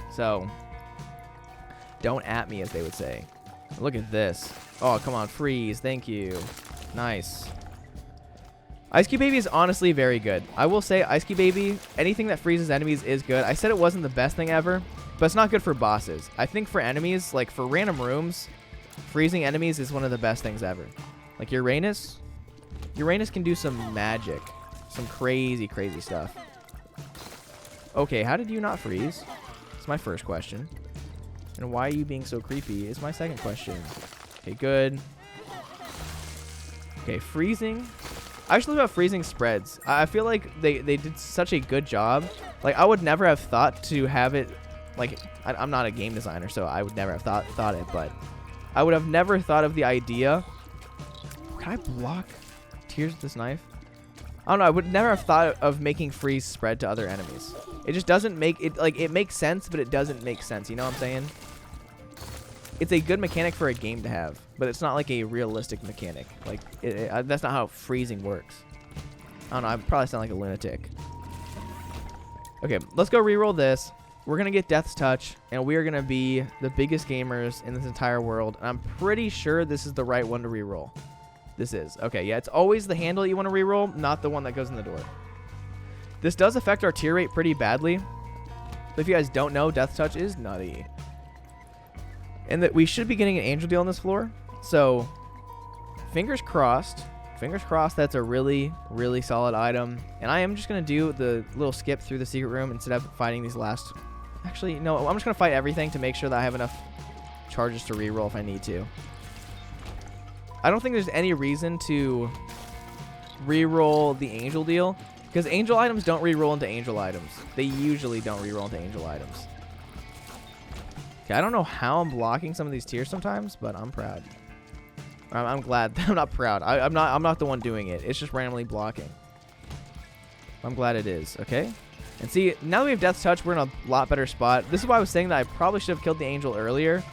So, don't at me, as they would say. Look at this. Oh, come on, freeze. Thank you. Nice. Ice Cube Baby is honestly very good. I will say Ice Cube Baby, anything that freezes enemies is good. I said it wasn't the best thing ever, but it's not good for bosses. I think for enemies, like for random rooms, freezing enemies is one of the best things ever. Like Uranus can do some magic. Some crazy, crazy stuff. Okay, how did you not freeze? That's my first question. And why are you being so creepy is my second question. Okay, good. Okay, freezing. I actually love how freezing spreads. I feel like they did such a good job. Like, I would never have thought to have it... Like, I'm not a game designer, so I would never have thought it, but... I would have never thought of the idea... Can I block tears with this knife? I don't know. I would never have thought of making freeze spread to other enemies. It just doesn't make... it. Like, it makes sense, but it doesn't make sense. You know what I'm saying? It's a good mechanic for a game to have, but it's not like a realistic mechanic. Like, that's not how freezing works. I don't know. I probably sound like a lunatic. Okay, let's go reroll this. We're going to get Death's Touch, and we are going to be the biggest gamers in this entire world. And I'm pretty sure this is the right one to reroll. This is. Okay, yeah, it's always the handle you want to reroll, not the one that goes in the door. This does affect our tier rate pretty badly. So if you guys don't know, Death's Touch is nutty. And that we should be getting an angel deal on this floor. So, fingers crossed. Fingers crossed that's a really, really solid item. And I am just going to do the little skip through the secret room instead of fighting these last... Actually, no, I'm just going to fight everything to make sure that I have enough charges to reroll if I need to. I don't think there's any reason to reroll the angel deal. Because angel items don't reroll into angel items. They usually don't reroll into angel items. Okay, I don't know how I'm blocking some of these tiers sometimes, but I'm proud. I'm glad. I'm not proud. I'm not the one doing it. It's just randomly blocking. I'm glad it is. Okay. And see, now that we have Death's Touch, we're in a lot better spot. This is why I was saying that I probably should have killed the angel earlier,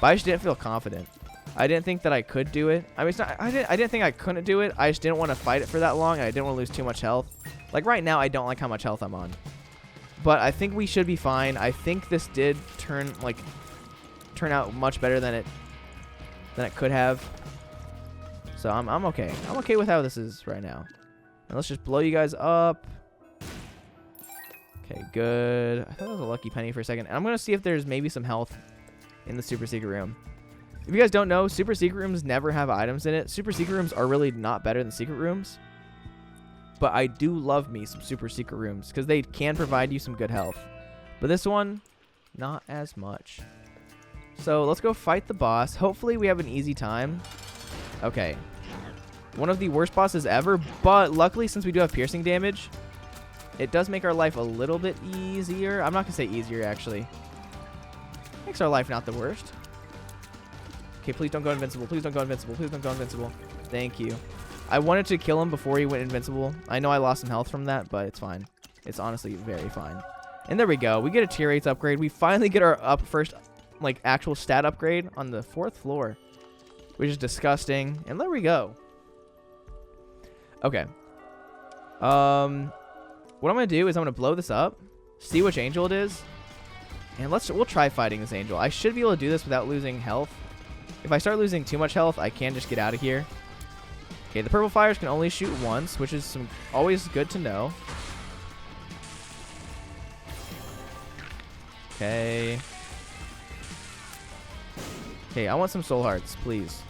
but I just didn't feel confident. I didn't think that I could do it. I mean, it's not, I didn't think I couldn't do it. I just didn't want to fight it for that long, and I didn't want to lose too much health. Like right now, I don't like how much health I'm on. But I think we should be fine. I think this did turn out much better than it could have. So I'm okay. I'm okay with how this is right now. And let's just blow you guys up. Okay, good. I thought that was a lucky penny for a second. And I'm going to see if there's maybe some health in the super secret room. If you guys don't know, super secret rooms never have items in it. Super secret rooms are really not better than secret rooms. But I do love me some super secret rooms because they can provide you some good health. But this one, not as much. So let's go fight the boss. Hopefully we have an easy time. Okay. One of the worst bosses ever, but luckily since we do have piercing damage, it does make our life a little bit easier. I'm not going to say easier, actually. Makes our life not the worst. Okay, please don't go invincible. Please don't go invincible. Please don't go invincible. Thank you. I wanted to kill him before he went invincible. I know I lost some health from that, but it's fine. It's honestly very fine. And there we go. We get a tier 8 upgrade. We finally get our first, like, actual stat upgrade on the 4th floor, which is disgusting. And there we go. Okay. What I'm going to do is I'm going to blow this up, see which angel it is, and we'll try fighting this angel. I should be able to do this without losing health. If I start losing too much health, I can just get out of here. Okay, the purple fires can only shoot once, which is always good to know. Okay. Okay, I want some soul hearts, please.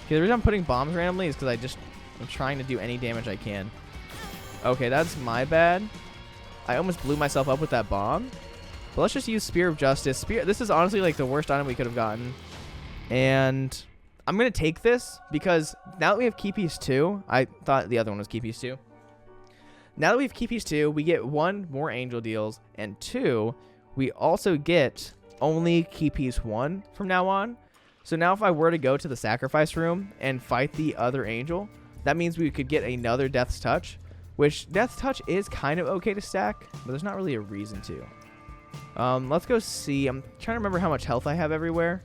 Okay, the reason I'm putting bombs randomly is because I'm trying to do any damage I can. Okay, that's my bad. I almost blew myself up with that bomb. But let's just use Spear of Justice. This is honestly like the worst item we could have gotten. And I'm going to take this because now that we have Key Piece 2, I thought the other one was Key Piece 2. Now that we have Key Piece 2, we get 1 more angel deals, and 2, we also get only Key Piece 1 from now on. So now if I were to go to the sacrifice room and fight the other angel, that means we could get another Death's Touch, which Death's Touch is kind of okay to stack, but there's not really a reason to. Let's go see. I'm trying to remember how much health I have everywhere.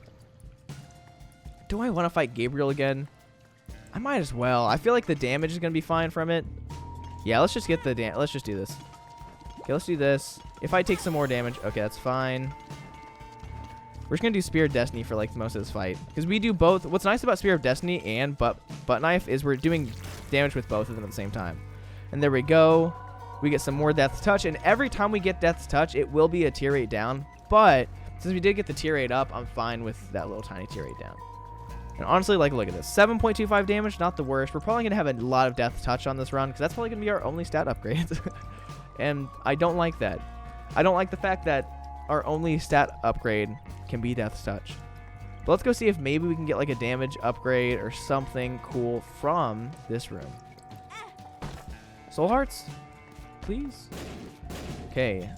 Do I want to fight Gabriel again? I might as well. I feel like the damage is going to be fine from it. Yeah, let's just get the damage. Let's just do this. Okay, let's do this. If I take some more damage, okay, that's fine. We're just going to do Spear of Destiny for like most of this fight. Because we do both. What's nice about Spear of Destiny and Butt Knife is we're doing damage with both of them at the same time. And there we go. We get some more Death's Touch. And every time we get Death's Touch, it will be a tier 8 down. But since we did get the tier 8 up, I'm fine with that little tiny tier 8 down. And honestly, like, look at this. 7.25 damage, not the worst. We're probably going to have a lot of Death's Touch on this run because that's probably going to be our only stat upgrades. And I don't like that. I don't like the fact that our only stat upgrade can be Death's Touch. But let's go see if maybe we can get like a damage upgrade or something cool from this room. Soul Hearts, please. Okay.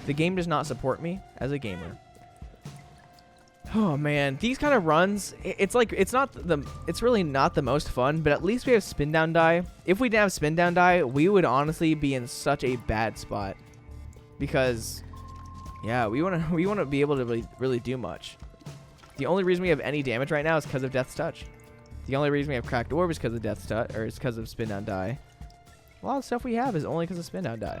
The game does not support me as a gamer. Oh man, these kind of runs, it's really not the most fun, but at least we have Spindown die. If we didn't have Spindown die, we would honestly be in such a bad spot. Because yeah, we want to be able to really do much. The only reason we have any damage right now is because of Death's Touch. The only reason we have Cracked Orb is because of Death's Touch, or is because of Spindown die. A lot of stuff we have is only because of Spindown die.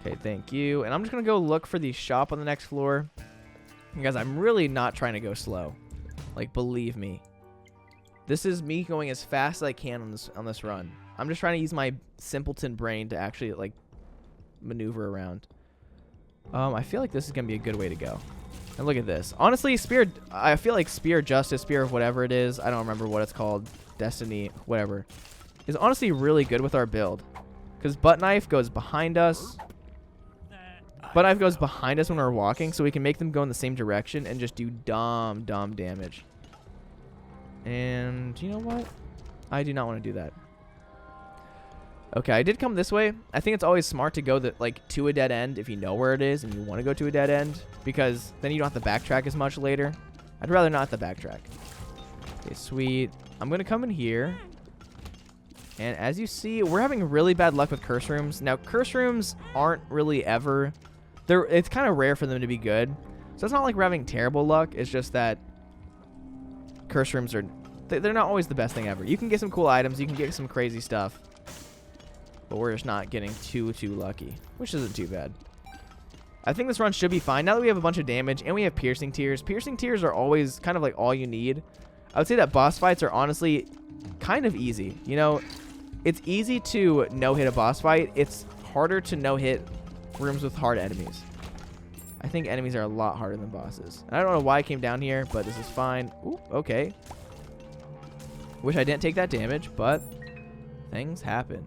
Okay, thank you. And I'm just gonna go look for the shop on the next floor. Guys, I'm really not trying to go slow. Like, believe me. This is me going as fast as I can on this run. I'm just trying to use my simpleton brain to actually, like, maneuver around. I feel like this is going to be a good way to go. And look at this. Honestly, I feel like Spear Justice, Spear of whatever it is, I don't remember what it's called, Destiny, whatever, is honestly really good with our build. Because Butt Knife goes behind us. Butt Knife goes behind us when we're walking, so we can make them go in the same direction and just do dumb damage. And you know what? I do not want to do that. Okay, I did come this way. I think it's always smart to go to a dead end if you know where it is and you want to go to a dead end, because then you don't have to backtrack as much later. I'd rather not have to backtrack. Okay, sweet. I'm going to come in here. And as you see, we're having really bad luck with curse rooms. Now, curse rooms aren't really ever... It's kind of rare for them to be good. So it's not like we're having terrible luck. It's just that curse rooms are... They're not always the best thing ever. You can get some cool items. You can get some crazy stuff. But we're just not getting too lucky, which isn't too bad. I think this run should be fine. Now that we have a bunch of damage and we have piercing tears. Piercing tears are always kind of like all you need. I would say that boss fights are honestly kind of easy. You know, it's easy to no-hit a boss fight. It's harder to no-hit rooms with hard enemies. I think enemies are a lot harder than bosses. And I don't know why I came down here, but this is fine. Ooh, okay. Wish I didn't take that damage, but things happen.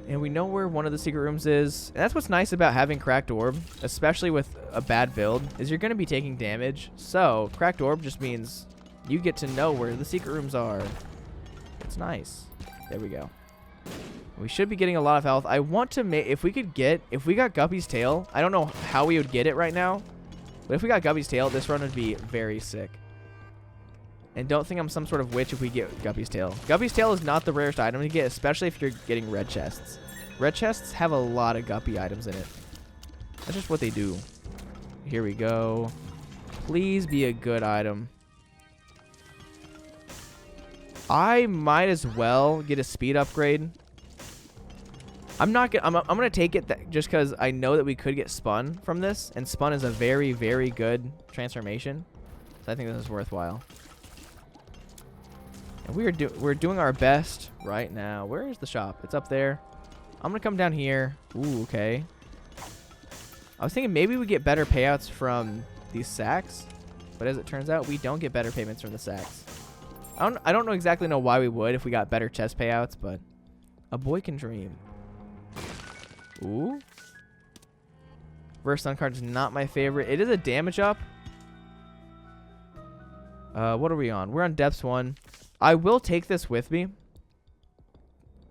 And we know where one of the secret rooms is. And that's what's nice about having Cracked Orb, especially with a bad build, is you're going to be taking damage. So, Cracked Orb just means you get to know where the secret rooms are. It's nice. There we go. We should be getting a lot of health. I want to make... If we got Guppy's Tail, I don't know how we would get it right now. But if we got Guppy's Tail, this run would be very sick. And don't think I'm some sort of witch if we get Guppy's Tail. Guppy's Tail is not the rarest item to get, especially if you're getting red chests. Red chests have a lot of Guppy items in it. That's just what they do. Here we go. Please be a good item. I might as well get a speed upgrade. I'm gonna take it just because I know that we could get spun from this, and spun is a very, very good transformation. So I think this is worthwhile. And we're doing our best right now. Where is the shop? It's up there. I'm gonna come down here. Ooh, okay. I was thinking maybe we get better payouts from these sacks, but as it turns out, we don't get better payments from the sacks. I don't exactly know why we would if we got better chest payouts, but a boy can dream. Ooh. Reverse stun card is not my favorite. It is a damage up. What are we on? We're on depths 1. I will take this with me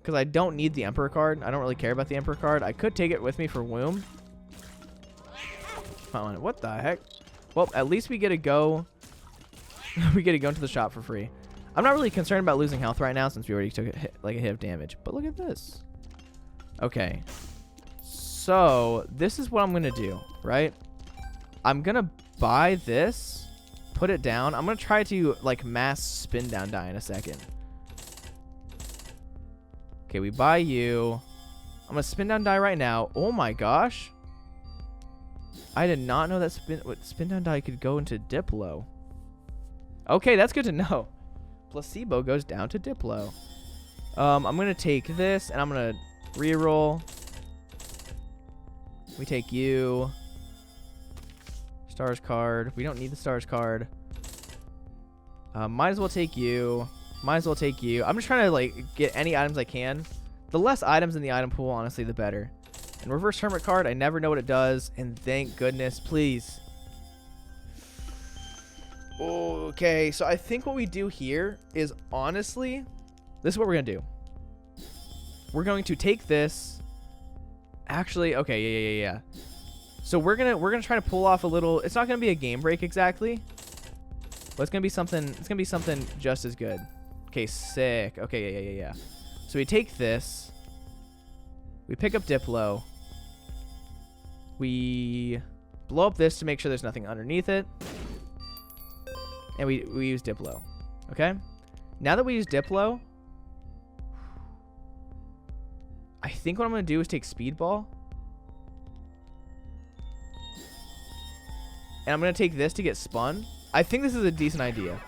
because I don't need the Emperor card. I don't really care about the Emperor card. I could take it with me for Womb. What the heck? Well, at least we get to go. We get to go into the shop for free. I'm not really concerned about losing health right now since we already took a hit of damage. But look at this. Okay. So this is what I'm going to do, right? I'm going to buy this, put it down. I'm going to try to like mass spin down die in a second. Okay, we buy you. I'm going to spin down die right now. Oh my gosh. I did not know that spin down die could go into Diplo. Okay, that's good to know. Placebo goes down to Diplo. I'm going to take this and I'm going to reroll. We take you. Stars card. We don't need the stars card. Might as well take you. Might as well take you. I'm just trying to like get any items I can. The less items in the item pool, honestly, the better. And reverse hermit card, I never know what it does. And thank goodness, please. Okay, so I think what we do here is honestly, this is what we're gonna do. We're going to take this. Actually, okay, yeah. So we're gonna try to pull off a little. It's not gonna be a game break exactly, but it's gonna be something. It's gonna be something just as good. Okay, sick. Okay, yeah. So we take this. We pick up Diplo. We blow up this to make sure there's nothing underneath it. And we use Diplo. Okay? Now that we use Diplo, I think what I'm going to do is take Speedball. And I'm going to take this to get spun. I think this is a decent idea.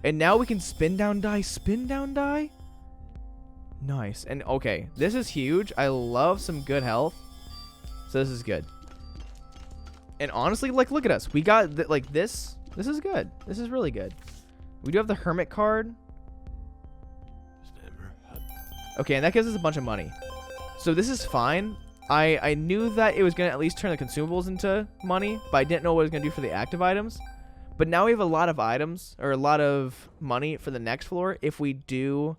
And now we can spin down die. Spin down die? Nice. And okay, this is huge. I love some good health. So this is good. And honestly, like, look at us. We got, like, this. This is good. This is really good. We do have the Hermit card. Okay, and that gives us a bunch of money. So this is fine. I knew that it was going to at least turn the consumables into money, but I didn't know what it was going to do for the active items. But now we have a lot of items, or a lot of money for the next floor if we do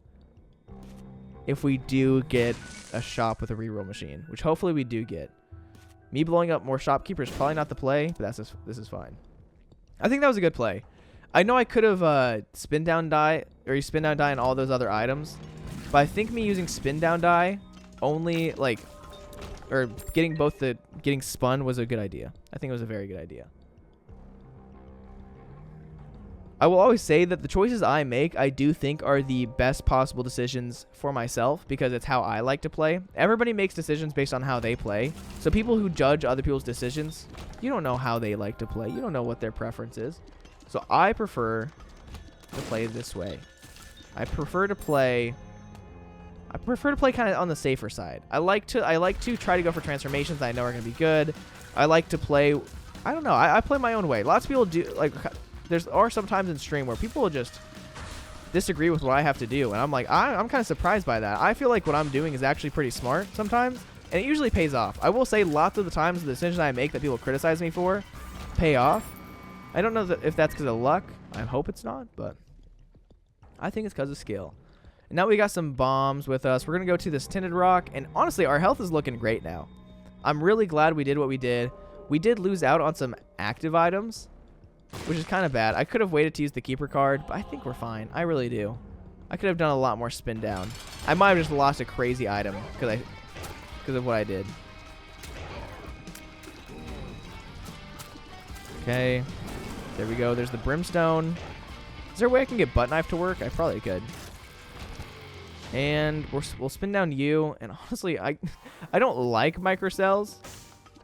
get a shop with a reroll machine, which hopefully we do get. Me blowing up more shopkeepers probably not the play, but this is fine. I think that was a good play. I know I could have spin down die and all those other items, But I think me using spin down die only, like, or getting both the, getting spun was a good idea. I think it was a very good idea. I will always say that the choices I make, I do think are the best possible decisions for myself because it's how I like to play. Everybody makes decisions based on how they play. So people who judge other people's decisions, you don't know how they like to play. You don't know what their preference is. So I prefer to play this way. I prefer to play kind of on the safer side. I like to try to go for transformations that I know are going to be good. I like to play, I don't know, I play my own way. Lots of people do, like, there are some times in stream where people will just disagree with what I have to do. And I'm like, I'm kind of surprised by that. I feel like what I'm doing is actually pretty smart sometimes. And it usually pays off. I will say lots of the times the decisions I make that people criticize me for pay off. I don't know if that's because of luck. I hope it's not, but I think it's because of skill. And now we got some bombs with us. We're going to go to this tinted rock. And honestly, our health is looking great now. I'm really glad we did what we did. We did lose out on some active items, which is kind of bad. I could have waited to use the keeper card, but I think we're fine. I really do. I could have done a lot more spin down. I might have just lost a crazy item because of what I did. Okay. There we go. There's the brimstone. Is there a way I can get butt knife to work? I probably could. And we'll spin down you. And honestly, I don't like microcells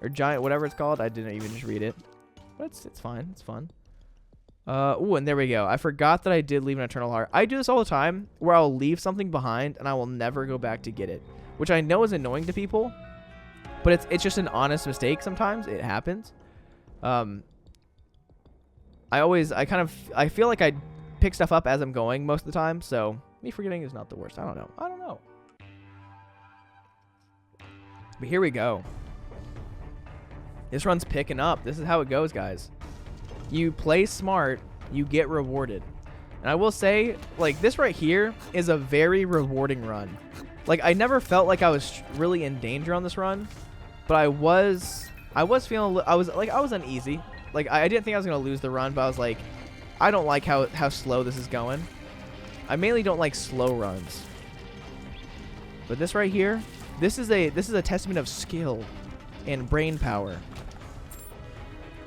or giant, whatever it's called. I didn't even just read it. But it's fine. It's fun. Ooh, and there we go. I forgot that I did leave an eternal heart. I do this all the time where I'll leave something behind and I will never go back to get it, which I know is annoying to people, but it's just an honest mistake sometimes. It happens. I feel like I pick stuff up as I'm going most of the time, so me forgetting is not the worst. I don't know. But here we go. This run's picking up. This is how it goes, guys. You play smart, you get rewarded. And I will say, like, this right here is a very rewarding run. Like, I never felt like I was really in danger on this run, but I was feeling, I was uneasy. Like, I didn't think I was going to lose the run, but I was like, I don't like how slow this is going. I mainly don't like slow runs. But this right here, this is a testament of skill and brain power.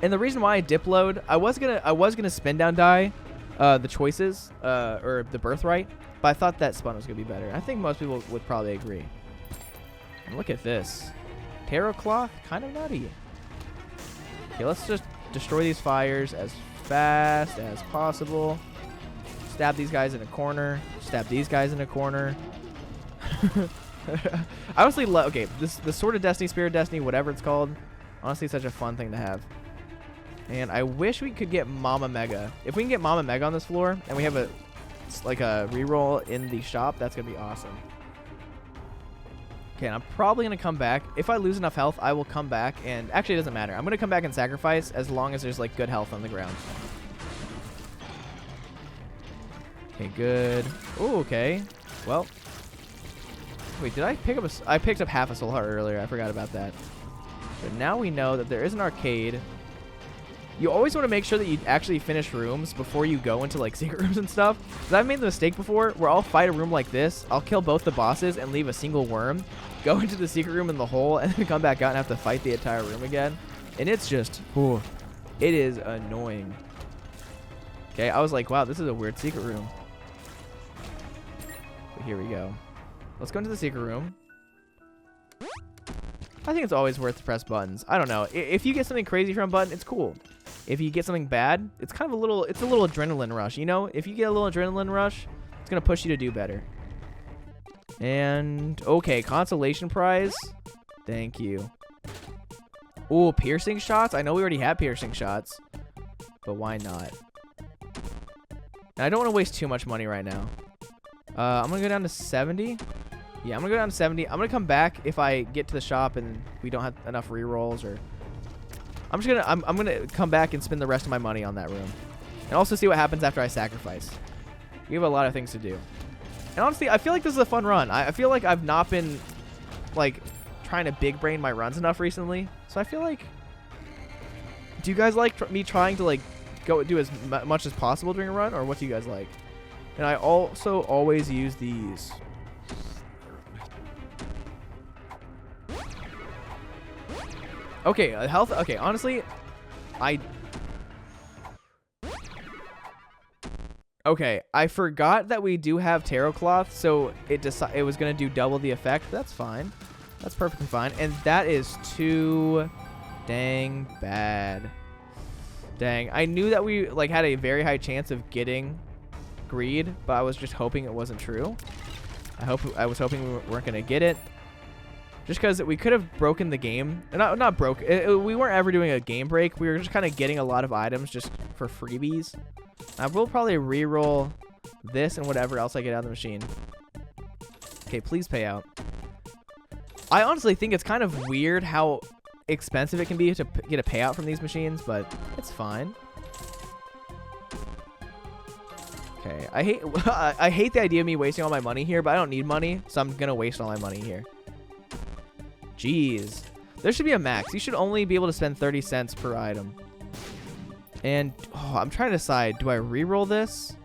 And the reason why I dip load, I was gonna spin down die the choices or the birthright, but I thought that spun was gonna be better. I think most people would probably agree. And look at this, tarot cloth, kind of nutty. Okay, let's just destroy these fires as fast as possible. Stab these guys in a corner. Stab these guys in a corner. I honestly love. Okay, the Sword of Destiny, Spirit of Destiny, whatever it's called. Honestly, such a fun thing to have. And I wish we could get Mama Mega. If we can get Mama Mega on this floor, and we have a reroll in the shop, that's gonna be awesome. Okay, and I'm probably gonna come back. If I lose enough health, I will come back. And actually, it doesn't matter. I'm gonna come back and sacrifice as long as there's like good health on the ground. Okay, good. Oh, okay. Well, wait, did I pick up I picked up half a soul heart earlier. I forgot about that. But now we know that there is an arcade. You always want to make sure that you actually finish rooms before you go into like secret rooms and stuff. Because I've made the mistake before where I'll fight a room like this. I'll kill both the bosses and leave a single worm. Go into the secret room in the hole and then come back out and have to fight the entire room again. And it's just, ooh, it is annoying. Okay, I was like, wow, this is a weird secret room. But here we go. Let's go into the secret room. I think it's always worth to press buttons. I don't know. If you get something crazy from a button, it's cool. If you get something bad, it's kind of a little adrenaline rush, you know? If you get a little adrenaline rush, it's going to push you to do better. And, okay, consolation prize. Thank you. Ooh, piercing shots. I know we already have piercing shots, but why not? And I don't want to waste too much money right now. I'm going to go down to 70. Yeah, I'm going to go down to 70. I'm going to come back if I get to the shop and we don't have enough rerolls, or I'm going to come back and spend the rest of my money on that room. And also see what happens after I sacrifice. We have a lot of things to do. And honestly, I feel like this is a fun run. I feel like I've not been like trying to big brain my runs enough recently. So I feel like, do you guys like me trying to like go do as much as possible during a run, or what do you guys like? And I also always use these. Okay, health. Okay, honestly, Okay, I forgot that we do have Tarot Cloth, so it was going to do double the effect. That's fine. That's perfectly fine. And that is too dang bad. Dang. I knew that we like had a very high chance of getting greed, but I was just hoping it wasn't true. I was hoping we weren't going to get it. Just because we could have broken the game. Not broke. We weren't ever doing a game break. We were just kind of getting a lot of items just for freebies. I will probably re-roll this and whatever else I get out of the machine. Okay, please pay out. I honestly think it's kind of weird how expensive it can be to get a payout from these machines, but it's fine. Okay, I hate the idea of me wasting all my money here, but I don't need money, so I'm gonna waste all my money here. Jeez. There should be a max. You should only be able to spend 30 cents per item. And I'm trying to decide, do I re-roll this?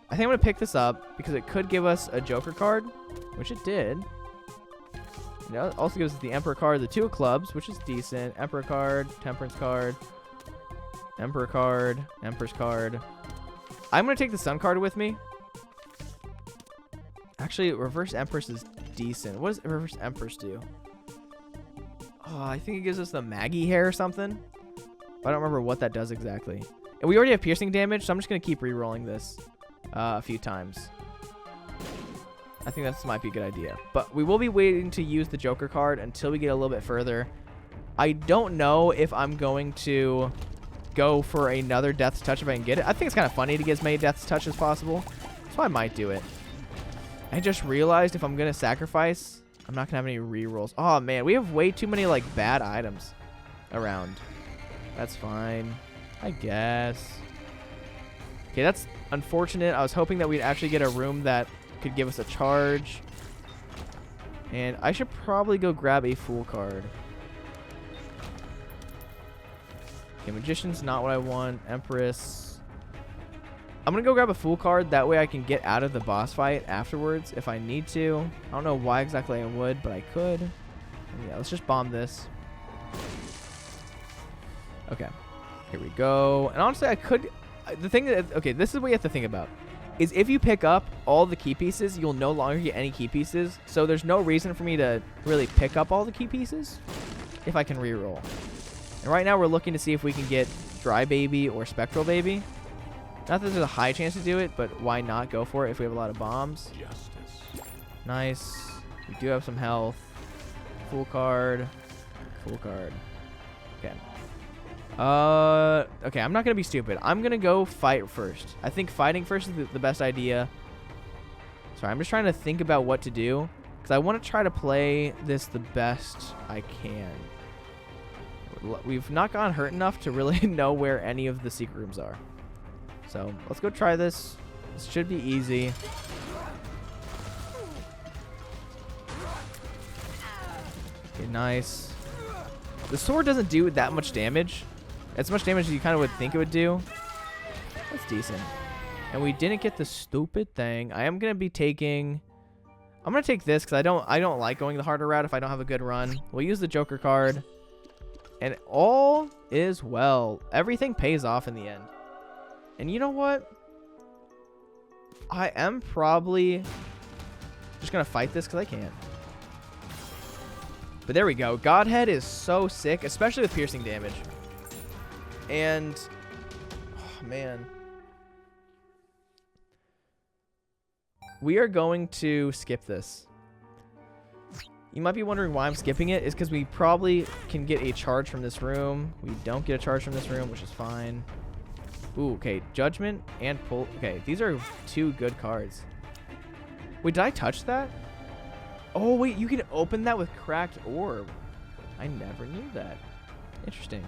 I think I'm going to pick this up because it could give us a Joker card, which it did. You know, it also gives us the Emperor card, the 2 of clubs, which is decent. Emperor card, Temperance card, Emperor card, Empress card. I'm going to take the Sun card with me. Actually, Reverse Empress is decent. What does Reverse Empress do? Oh, I think it gives us the Maggie hair or something. I don't remember what that does exactly. And we already have piercing damage, so I'm just going to keep re-rolling this a few times. I think that might be a good idea. But we will be waiting to use the Joker card until we get a little bit further. I don't know if I'm going to go for another Death's Touch if I can get it. I think it's kind of funny to get as many Death's Touch as possible. So I might do it. I just realized if I'm going to sacrifice, I'm not going to have any re-rolls. Oh, man. We have way too many, like, bad items around. That's fine, I guess. Okay, that's unfortunate. I was hoping that we'd actually get a room that could give us a charge. And I should probably go grab a Fool card. Okay, Magician's not what I want. Empress. I'm going to go grab a Fool card. That way I can get out of the boss fight afterwards if I need to. I don't know why exactly I would, but I could. And yeah, let's just bomb this. Okay, here we go. And honestly, I could... The thing that... Okay, this is what you have to think about. Is if you pick up all the key pieces, you'll no longer get any key pieces. So there's no reason for me to really pick up all the key pieces if I can reroll. And right now we're looking to see if we can get Dry Baby or Spectral Baby. Not that there's a high chance to do it, but why not go for it if we have a lot of bombs? Justice. Nice. We do have some health. Full card. Full card. Okay. Okay, I'm not going to be stupid. I'm going to go fight first. I think fighting first is the best idea. Sorry, I'm just trying to think about what to do. Because I want to try to play this the best I can. We've not gotten hurt enough to really know where any of the secret rooms are. So, let's go try this. This should be easy. Okay, nice. The sword doesn't do that much damage. As much damage as you kind of would think it would do. That's decent. And we didn't get the stupid thing. I am going to be taking... I'm going to take this because I don't like going the harder route if I don't have a good run. We'll use the Joker card. And all is well. Everything pays off in the end. And you know what? I am probably just going to fight this because I can. But there we go. Godhead is so sick, especially with piercing damage. And, oh man. We are going to skip this. You might be wondering why I'm skipping it. It's because we probably can get a charge from this room. We don't get a charge from this room, which is fine. Ooh, okay. Judgment and pull. Okay, these are 2 good cards. Wait, did I touch that? Oh, wait, you can open that with Cracked Orb. I never knew that. Interesting.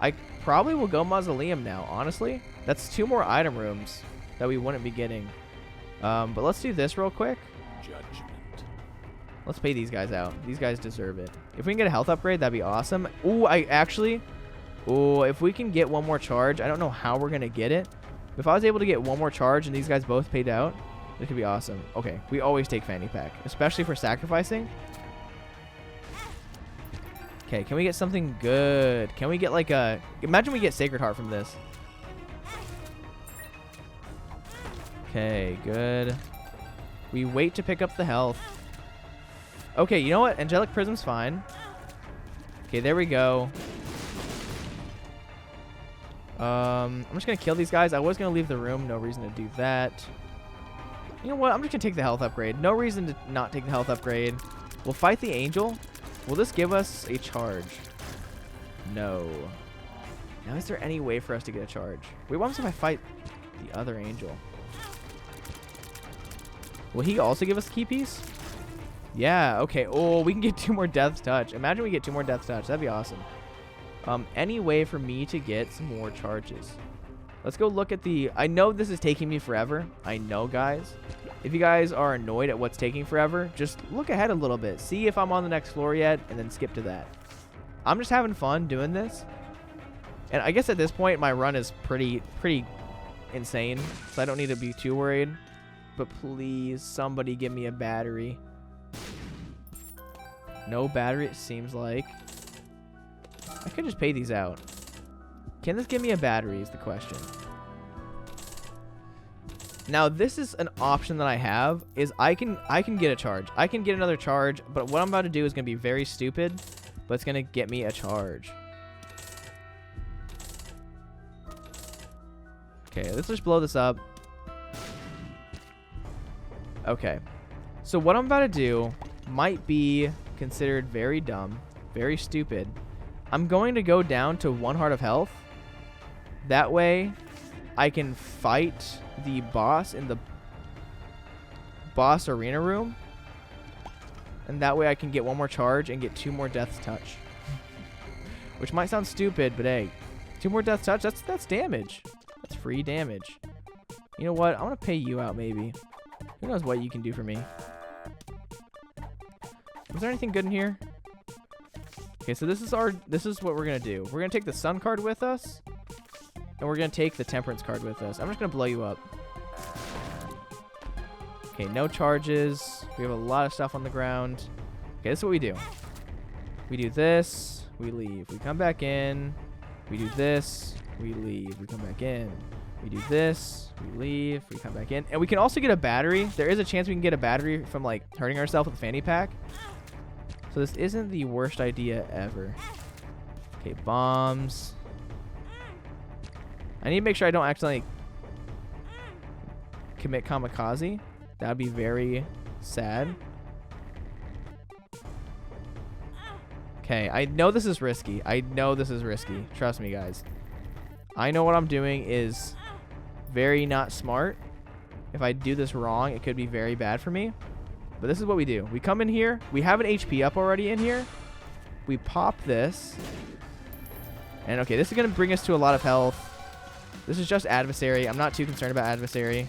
I probably will go Mausoleum now, honestly. That's 2 more item rooms that we wouldn't be getting. But let's do this real quick. Judgment. Let's pay these guys out. These guys deserve it. If we can get a health upgrade, that'd be awesome. Ooh, if we can get 1 more charge, I don't know how we're going to get it. If I was able to get 1 more charge and these guys both paid out, it could be awesome. Okay, we always take Fanny Pack, especially for sacrificing. Okay, can we get something good? Can we get like a... Imagine we get Sacred Heart from this. Okay, good. We wait to pick up the health. Okay, you know what? Angelic Prism's fine. Okay, there we go. I'm just going to kill these guys. I was going to leave the room. No reason to do that. You know what? I'm just going to take the health upgrade. No reason to not take the health upgrade. We'll fight the angel. Will this give us a charge? No. Now, is there any way for us to get a charge? Wait, what happens if I fight the other angel? Will he also give us a key piece? Yeah, okay. Oh, we can get 2 more Death's Touch. Imagine we get 2 more Death's Touch. That'd be awesome. Any way for me to get some more charges? Let's go look at the... I know this is taking me forever. I know, guys. If you guys are annoyed at what's taking forever, just look ahead a little bit. See if I'm on the next floor yet, and then skip to that. I'm just having fun doing this. And I guess at this point, my run is pretty insane, so I don't need to be too worried. But please, somebody give me a battery. No battery, it seems like. I could just pay these out. Can this give me a battery is the question. Now, this is an option that I have, is I can get a charge. I can get another charge, but what I'm about to do is going to be very stupid, but it's going to get me a charge. Okay, let's just blow this up. Okay. So what I'm about to do might be considered very dumb, very stupid. I'm going to go down to 1 heart of health. That way, I can fight the boss in the boss arena room. And that way I can get 1 more charge and get 2 more Death's Touch. Which might sound stupid, but hey, 2 more Death's Touch, that's damage. That's free damage. You know what? I want to pay you out maybe. Who knows what you can do for me? Is there anything good in here? Okay, so this is what we're gonna do. We're gonna take the Sun card with us, and we're gonna take the Temperance card with us. I'm just gonna blow you up. Okay, no charges. We have a lot of stuff on the ground. Okay, this is what we do. We do this, we leave. We come back in. We do this, we leave. We come back in. We do this, we leave, we come back in. And we can also get a battery. There is a chance we can get a battery from, like, hurting ourselves with the fanny pack. So this isn't the worst idea ever. Okay, bombs. I need to make sure I don't accidentally commit kamikaze. That would be very sad. Okay, I know this is risky. I know this is risky. Trust me, guys. I know what I'm doing is very not smart. If I do this wrong, it could be very bad for me. But this is what we do. We come in here. We have an HP up already in here. We pop this. And okay, this is going to bring us to a lot of health. This is just adversary. I'm not too concerned about adversary.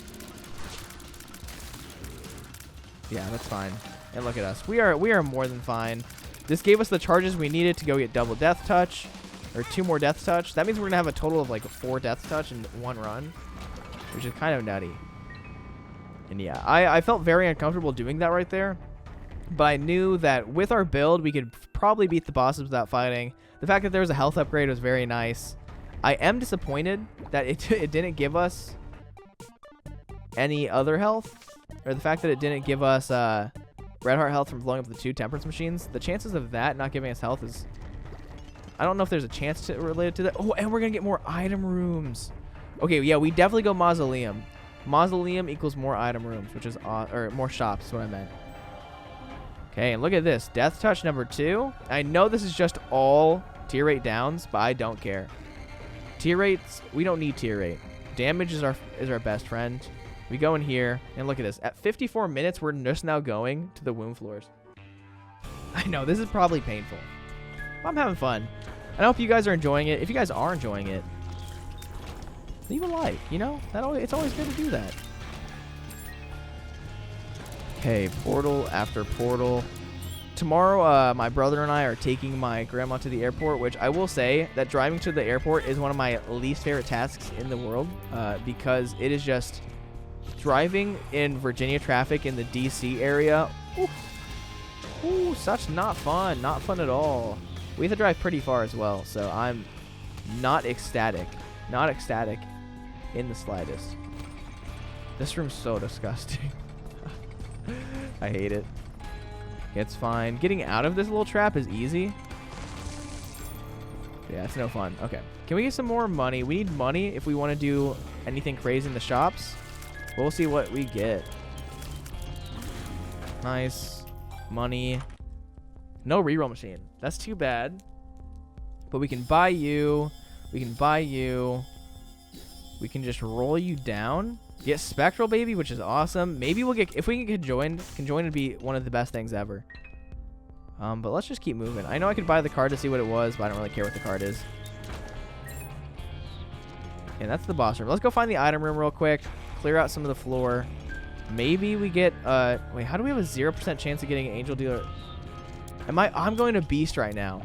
Yeah, that's fine. And look at us. We are more than fine. This gave us the charges we needed to go get double Death Touch. Or 2 more Death Touch. That means we're going to have a total of like 4 Death Touch in 1 run. Which is kind of nutty. And yeah, I felt very uncomfortable doing that right there. But I knew that with our build, we could probably beat the bosses without fighting. The fact that there was a health upgrade was very nice. I am disappointed that it didn't give us any other health. Or the fact that it didn't give us red heart health from blowing up the 2 temperance machines. The chances of that not giving us health is... I don't know if there's a chance to related to that. Oh, and we're going to get more item rooms. Okay, yeah, we definitely go Mausoleum. Mausoleum equals more item rooms, which is... or more shops is what I meant. Okay, and look at this. Death Touch number 2. I know this is just all tier 8 downs, but I don't care. Tier 8s, we don't need tier 8. Damage is our best friend. We go in here, and look at this. At 54 minutes, we're just now going to the womb floors. I know, this is probably painful. I'm having fun. I hope you guys are enjoying it. If you guys are enjoying it, leave a like, you know? It's always good to do that. Okay, portal after portal. Tomorrow, my brother and I are taking my grandma to the airport, which I will say that driving to the airport is one of my least favorite tasks in the world because it is just driving in Virginia traffic in the DC area. Ooh, such not fun. Not fun at all. We have to drive pretty far as well, so I'm not ecstatic. Not ecstatic in the slightest. This room's so disgusting. I hate it. It's fine. Getting out of this little trap is easy. Yeah, it's no fun. Okay. Can we get some more money? We need money if we want to do anything crazy in the shops. We'll see what we get. Nice. Money. No reroll machine. That's too bad. But we can buy you. We can buy you. We can just roll you down. Get Spectral Baby, which is awesome. Maybe we'll get... If we can get Conjoined, Conjoined would be one of the best things ever. But let's just keep moving. I know I could buy the card to see what it was, but I don't really care what the card is. And that's the boss room. Let's go find the item room real quick. Clear out some of the floor. Maybe we get... wait, how do we have a 0% chance of getting an Angel Dealer? I'm going to Beast right now.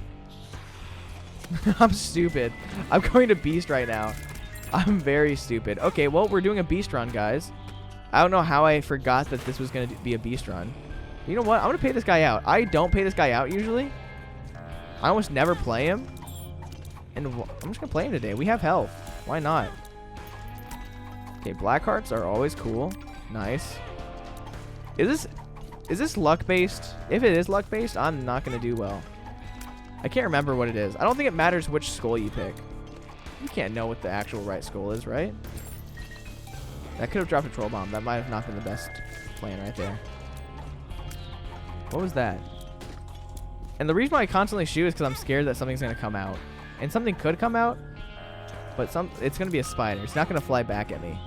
I'm stupid. I'm going to Beast right now. I'm very stupid. Okay, well, we're doing a Beast run, guys. I don't know how I forgot that this was going to be a Beast run. You know what? I'm going to pay this guy out. I don't pay this guy out usually. I almost never play him. And I'm just going to play him today. We have health. Why not? Okay, black hearts are always cool. Nice. Is this luck-based? If it is luck-based, I'm not going to do well. I can't remember what it is. I don't think it matters which skull you pick. You can't know what the actual right skull is, right? That could have dropped a troll bomb. That might have not been the best plan right there. What was that? And the reason why I constantly shoot is because I'm scared that something's going to come out. And something could come out, but it's going to be a spider. It's not going to fly back at me.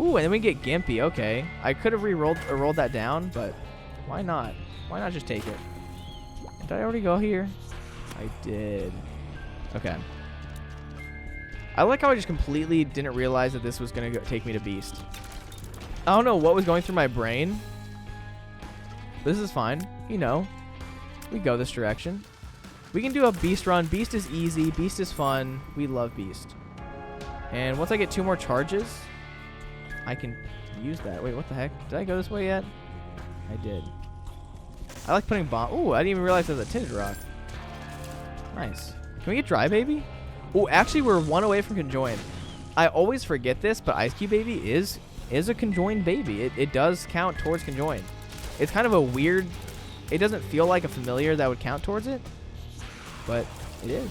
Ooh, and then we get Gimpy. Okay. I could have re-rolled or rolled that down, but why not? Why not just take it? Did I already go here? I did. Okay. I like how I just completely didn't realize that this was going to take me to Beast. I don't know what was going through my brain. This is fine. You know, we go this direction. We can do a Beast run. Beast is easy. Beast is fun. We love Beast. And once I get 2 more charges, I can use that. Wait, what the heck? Did I go this way yet? I did. I like putting bomb. Ooh, I didn't even realize there's a tinted rock. Nice. Can we get Dry Baby? Oh, actually, we're 1 away from Conjoined. I always forget this, but Ice Cube Baby is a Conjoined baby. It does count towards Conjoined. It's kind of a weird... It doesn't feel like a familiar that would count towards it, but it is.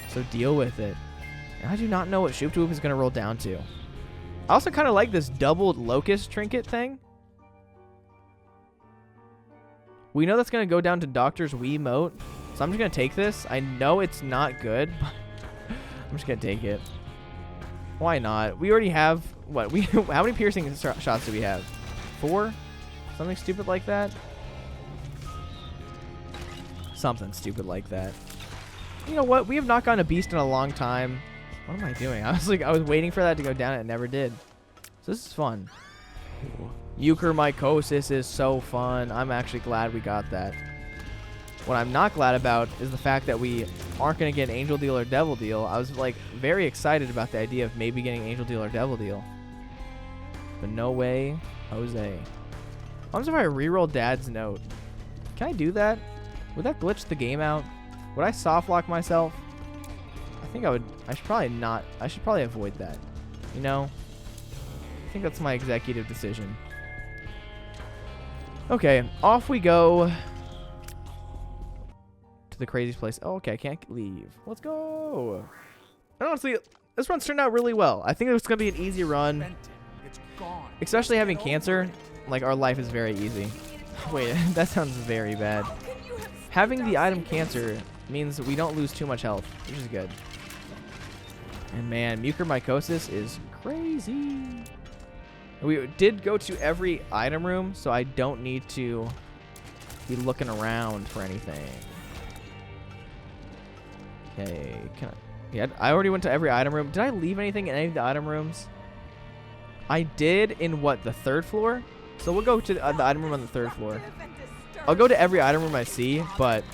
So deal with it. And I do not know what Shoop Doop is going to roll down to. I also kind of like this doubled Locust trinket thing. We know that's going to go down to Doctor's Wiimote, so I'm just going to take this. I know it's not good, but I'm just going to take it. Why not? We already have, what? How many piercing shots do we have? 4? Something stupid like that? Something stupid like that. You know what? We have not gotten a Beast in a long time. What am I doing? I was waiting for that to go down and it never did. So this is fun. Mucormycosis is so fun. I'm actually glad we got that. What I'm not glad about is the fact that we aren't going to get Angel Deal or Devil Deal. I was like very excited about the idea of maybe getting Angel Deal or Devil Deal. But no way, Jose. What happens if I reroll Dad's Note? Can I do that? Would that glitch the game out? Would I soft lock myself? I think I would. I should probably not. I should probably avoid that. You know? I think that's my executive decision. Okay, off we go to the craziest place. Oh, okay, I can't leave. Let's go. And honestly, this run's turned out really well. I think it's going to be an easy run. Especially having cancer, like our life is very easy. Wait, that sounds very bad. Having the item cancer means we don't lose too much health, which is good. And man, mucormycosis is crazy. We did go to every item room, so I don't need to be looking around for anything. Okay, yeah, I already went to every item room. Did I leave anything in any of the item rooms? I did in what, the 3rd floor? So we'll go to the item room on the 3rd floor. I'll go to every item room I see, but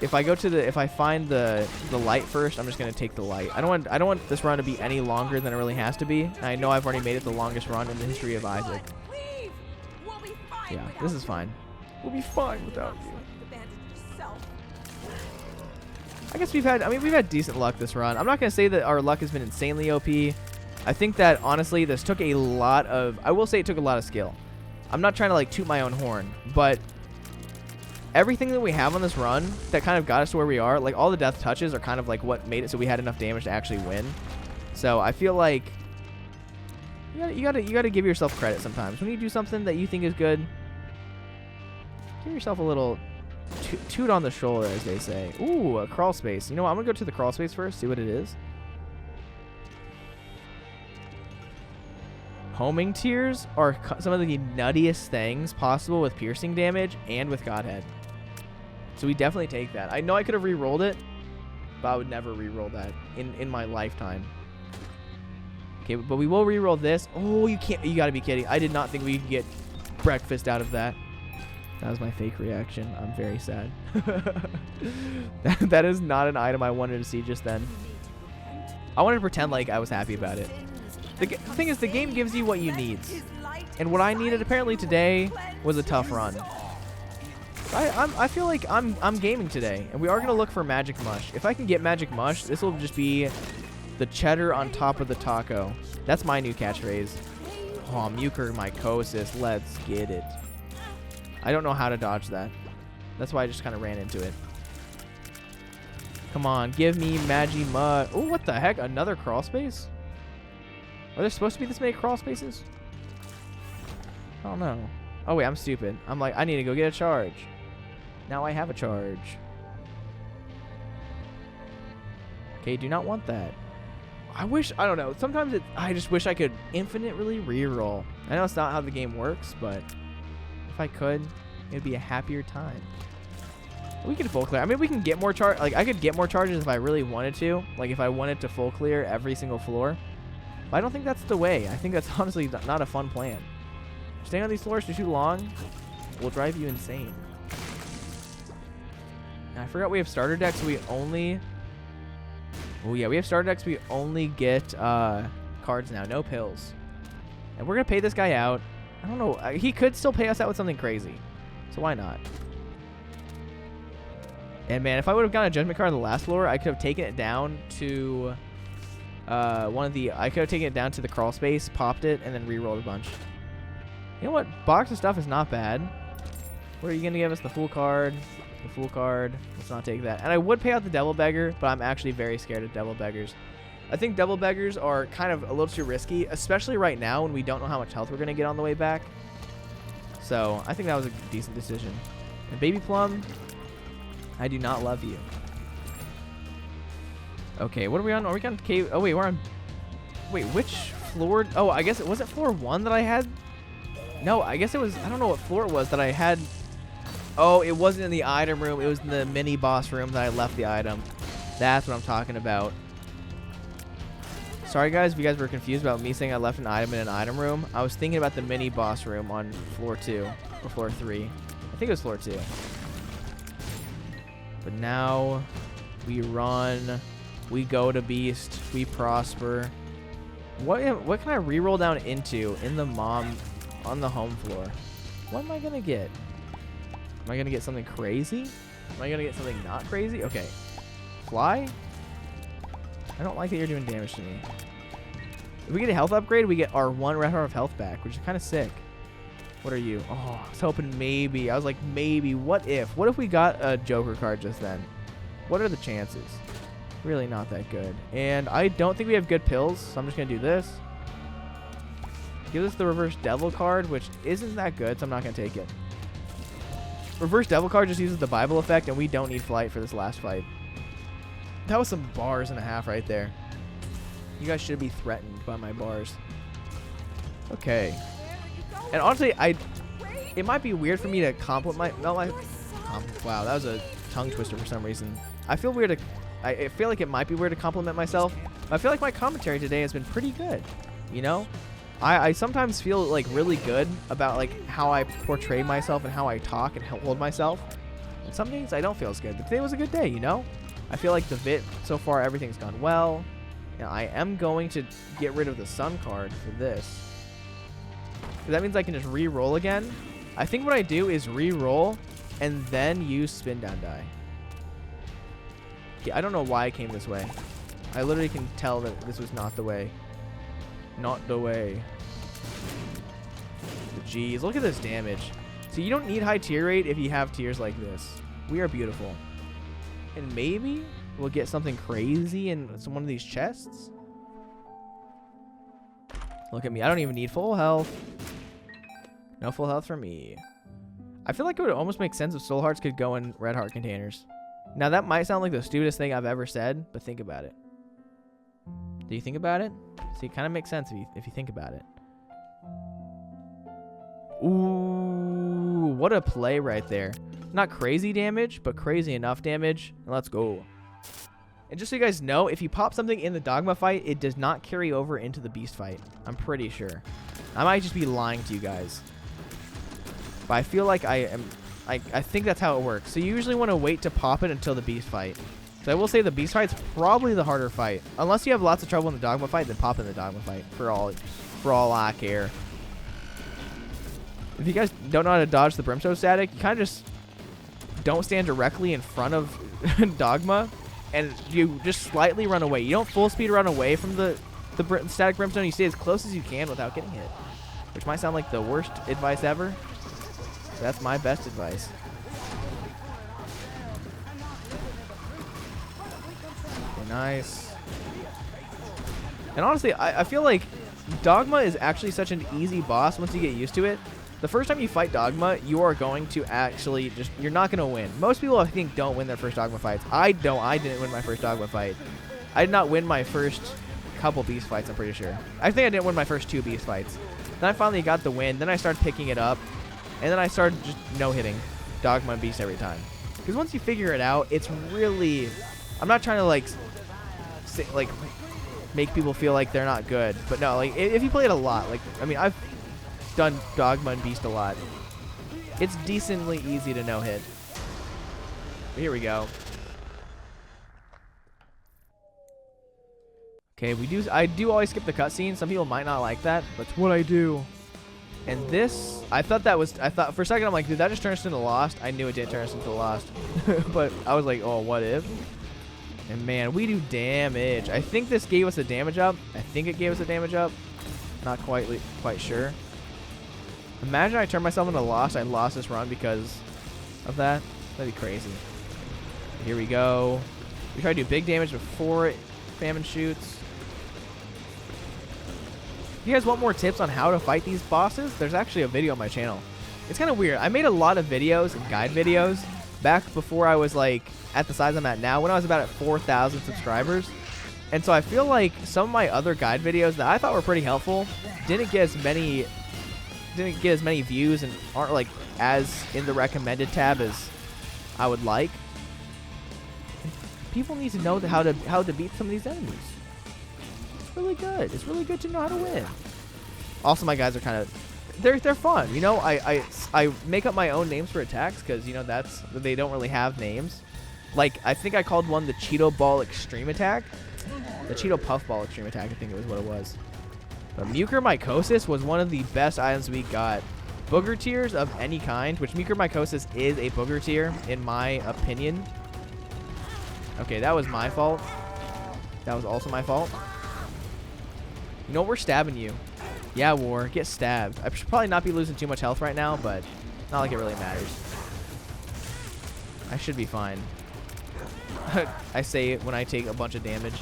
if I find the light first, I'm just gonna take the light. I don't want this run to be any longer than it really has to be. And I know I've already made it the longest run in the history of Isaac. Yeah, this is fine. We'll be fine without you. I guess we've had decent luck this run. I'm not going to say that our luck has been insanely OP. I think that, honestly, this took a lot of... I will say it took a lot of skill. I'm not trying to, like, toot my own horn, but everything that we have on this run that kind of got us to where we are, like, all the death touches are kind of, like, what made it so we had enough damage to actually win. So I feel like you gotta give yourself credit sometimes. When you do something that you think is good, give yourself a little toot on the shoulder, as they say. Ooh, a crawl space. You know what? I'm going to go to the crawl space first, see what it is. Homing tears are some of the nuttiest things possible with piercing damage and with Godhead. So we definitely take that. I know I could have re-rolled it, but I would never re-roll that in my lifetime. Okay, but we will re-roll this. Oh, you can't. You got to be kidding. I did not think we could get breakfast out of that. That was my fake reaction. I'm very sad. That is not an item I wanted to see just then. I wanted to pretend like I was happy about it. The thing is, the game gives you what you need. And what I needed apparently today was a tough run. I feel like I'm gaming today. And we are going to look for Magic Mush. If I can get Magic Mush, this will just be the cheddar on top of the taco. That's my new catchphrase. Oh, mucormycosis. Let's get it. I don't know how to dodge that. That's why I just kind of ran into it. Come on, give me Magimud. Oh, what the heck? Another crawl space? Are there supposed to be this many crawl spaces? I don't know. Oh, wait, I'm stupid. I'm like, I need to go get a charge. Now I have a charge. Okay, do not want that. I don't know. Sometimes I just wish I could infinitely reroll. I know it's not how the game works, but if I could, it'd be a happier time. We could full clear. I mean, we can get more charge. Like, I could get more charges if I really wanted to. Like, if I wanted to full clear every single floor. But I don't think that's the way. I think that's honestly not a fun plan. Staying on these floors for too long will drive you insane. And I forgot we have starter decks. So we only... Oh, yeah, we have starter decks. We only get cards now. No pills. And we're going to pay this guy out. I don't know. He could still pay us out with something crazy. So why not? And, man, if I would have gotten a Judgment card on the last floor, I could have taken it down to I could have taken it down to the crawl space, popped it, and then re-rolled a bunch. You know what? Box of stuff is not bad. What are you going to give us? The Fool card. The Fool card. Let's not take that. And I would pay out the Devil Beggar, but I'm actually very scared of Devil Beggars. I think Devil Beggars are kind of a little too risky, especially right now when we don't know how much health we're going to get on the way back. So I think that was a decent decision. And Baby Plum, I do not love you. Okay, what are we on? Are we on cave? Oh, wait, we're on... Wait, which floor? Oh, I guess it was it floor 1 that I had? No, I guess it was... I don't know what floor it was that I had... Oh, it wasn't in the item room. It was in the mini boss room that I left the item. That's what I'm talking about. Sorry, guys, if you guys were confused about me saying I left an item in an item room. I was thinking about the mini boss room on floor 2 or floor 3. I think it was floor 2. But now we run, we go to Beast, we prosper. What can I reroll down into in the mom on the home floor? What am I going to get? Am I going to get something crazy? Am I going to get something not crazy? Okay. Fly? I don't like that you're doing damage to me. If we get a health upgrade, we get our 1 red heart of health back, which is kind of sick. What are you? Oh, I was hoping maybe. I was like, maybe. What if? What if we got a Joker card just then? What are the chances? Really not that good. And I don't think we have good pills, so I'm just going to do this. Give us the reverse devil card, which isn't that good, so I'm not going to take it. Reverse devil card just uses the Bible effect, and we don't need flight for this last fight. That was some bars and a half right there. You guys should be threatened by my bars. Okay. And honestly, it might be weird for me to compliment wow, that was a tongue twister for some reason. I feel like it might be weird to compliment myself. I feel like my commentary today has been pretty good. You know? I sometimes feel like really good about like how I portray myself and how I talk and hold myself. And some days I don't feel as good. But today was a good day, you know? I feel like the VIT, so far, everything's gone well. Now, I am going to get rid of the Sun card for this. That means I can just re-roll again. I think what I do is re-roll and then use Spindown die. Okay, I don't know why I came this way. I literally can tell that this was not the way. Not the way. Jeez, look at this damage. So you don't need high tier rate if you have tiers like this. We are beautiful. And maybe we'll get something crazy in one of these chests. Look at me. I don't even need full health. No full health for me. I feel like it would almost make sense if soul hearts could go in red heart containers. Now that might sound like the stupidest thing I've ever said, but think about it. Do you think about it? See, it kind of makes sense if you think about it. Ooh, what a play right there. Not crazy damage, but crazy enough damage. Let's go. And just so you guys know, if you pop something in the Dogma fight, it does not carry over into the Beast fight. I'm pretty sure. I might just be lying to you guys. But I feel like I think that's how it works. So you usually want to wait to pop it until the Beast fight. So I will say the Beast fight's probably the harder fight. Unless you have lots of trouble in the Dogma fight, then pop in the Dogma fight for all I care. If you guys don't know how to dodge the Brimstone static, you kind of just don't stand directly in front of Dogma, and you just slightly run away. You don't full speed run away from the static Brimstone. You stay as close as you can without getting hit, which might sound like the worst advice ever. That's my best advice. Okay, nice. And honestly, I feel like Dogma is actually such an easy boss once you get used to it. The first time you fight Dogma, you are going to actually you're not going to win. Most people, I think, don't win their first Dogma fights. I didn't win my first Dogma fight. I did not win my first couple Beast fights, I'm pretty sure. I think I didn't win my first 2 Beast fights. Then I finally got the win. Then I started picking it up. And then I started just no-hitting Dogma and Beast every time. Because once you figure it out, it's really... I'm not trying to, make people feel like they're not good. But no, if you play it a lot, I've done Dogma and Beast a lot. It's decently easy to no-hit. Here we go. Okay, I do always skip the cutscene. Some people might not like that, but it's what I do. And this, I thought for a second, I'm like, did that just turn us into Lost? I knew it did turn us into Lost. But I was like, oh, what if? And man, we do damage. I think this gave us a damage up. I think it gave us a damage up. Not quite sure. Imagine I turned myself into Lost. I lost this run because of that. That'd be crazy. Here we go. We try to do big damage before Famine shoots. If you guys want more tips on how to fight these bosses, there's actually a video on my channel. It's kind of weird. I made a lot of videos and guide videos back before I was at the size I'm at now, when I was about at 4,000 subscribers. And so I feel like some of my other guide videos that I thought were pretty helpful didn't get as many views and aren't as in the recommended tab as I would like. People need to know how to beat some of these enemies. It's really good. It's really good to know how to win. Also, my guys are kind of they're fun. You know, I make up my own names for attacks because they don't really have names. I think I called one the Cheeto Ball Extreme Attack. The Cheeto Puff Ball Extreme Attack, I think it was what it was. But Mucormycosis was one of the best items we got. Booger tiers of any kind, which Mucormycosis is a booger tier, in my opinion. Okay, that was my fault. That was also my fault. You know, we're stabbing you. Yeah, War, get stabbed. I should probably not be losing too much health right now, but not like it really matters. I should be fine. I say it when I take a bunch of damage.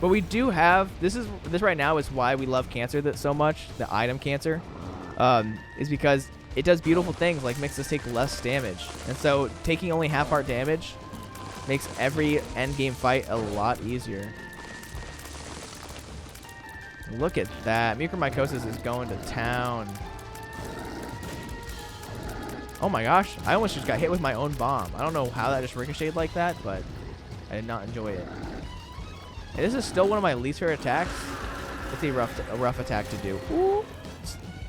But we do have, this right now is why we love Cancer so much, the item Cancer, is because it does beautiful things like makes us take less damage. And so taking only half heart damage makes every end game fight a lot easier. Look at that. Mucormycosis is going to town. Oh my gosh. I almost just got hit with my own bomb. I don't know how that just ricocheted like that, but I did not enjoy it. And this is still one of my least favorite attacks. It's a rough attack to do. Ooh.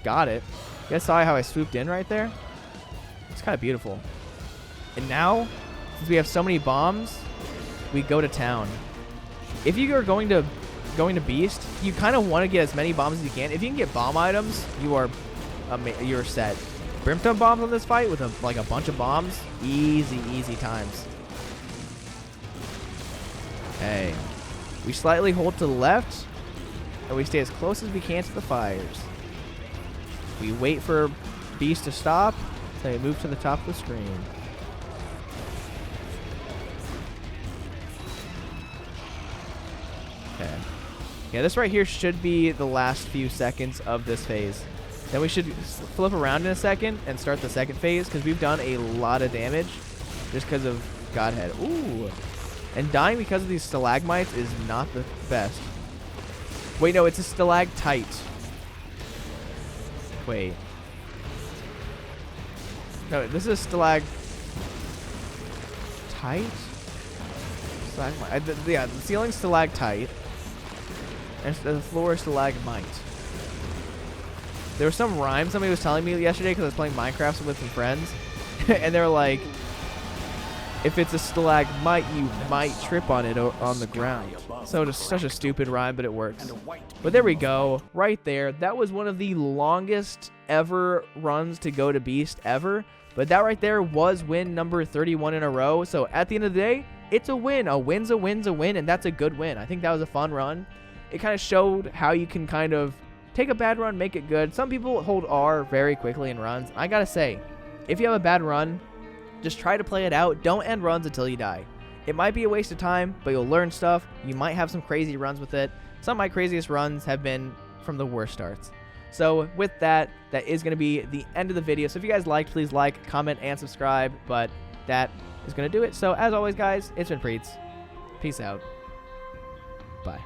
Got it. You guys saw how I swooped in right there? It's kind of beautiful. And now, since we have so many bombs, we go to town. If you are going to Beast, you kind of want to get as many bombs as you can. If you can get bomb items, you're set. Brimstone bombs on this fight with a bunch of bombs, easy times. Okay. We slightly hold to the left, and we stay as close as we can to the fires. We wait for Beast to stop, so we move to the top of the screen. Okay. Yeah, this right here should be the last few seconds of this phase. Then we should flip around in a second and start the second phase, because we've done a lot of damage just because of Godhead. Ooh. And dying because of these stalagmites is not the best. Wait, no, it's a stalactite. Wait. No, this is stalagtite? Stalagmite. Yeah, the ceiling's stalactite. And the floor is stalagmite. There was some rhyme somebody was telling me yesterday because I was playing Minecraft with some friends. And they were like, if it's a stalagmite, you might trip on it on the ground. So it's such a stupid rhyme, but it works. But there we go. Right there. That was one of the longest ever runs to go to Beast ever. But that right there was win number 31 in a row. So at the end of the day, it's a win. A win's a win's a win, and that's a good win. I think that was a fun run. It kind of showed how you can kind of take a bad run, make it good. Some people hold R very quickly in runs. I gotta say, if you have a bad run, just try to play it out. Don't end runs until you die. It might be a waste of time, but you'll learn stuff. You might have some crazy runs with it. Some of my craziest runs have been from the worst starts. So with that, that is going to be the end of the video. So if you guys liked, please like, comment, and subscribe. But that is going to do it. So as always, guys, it's been Priets. Peace out. Bye.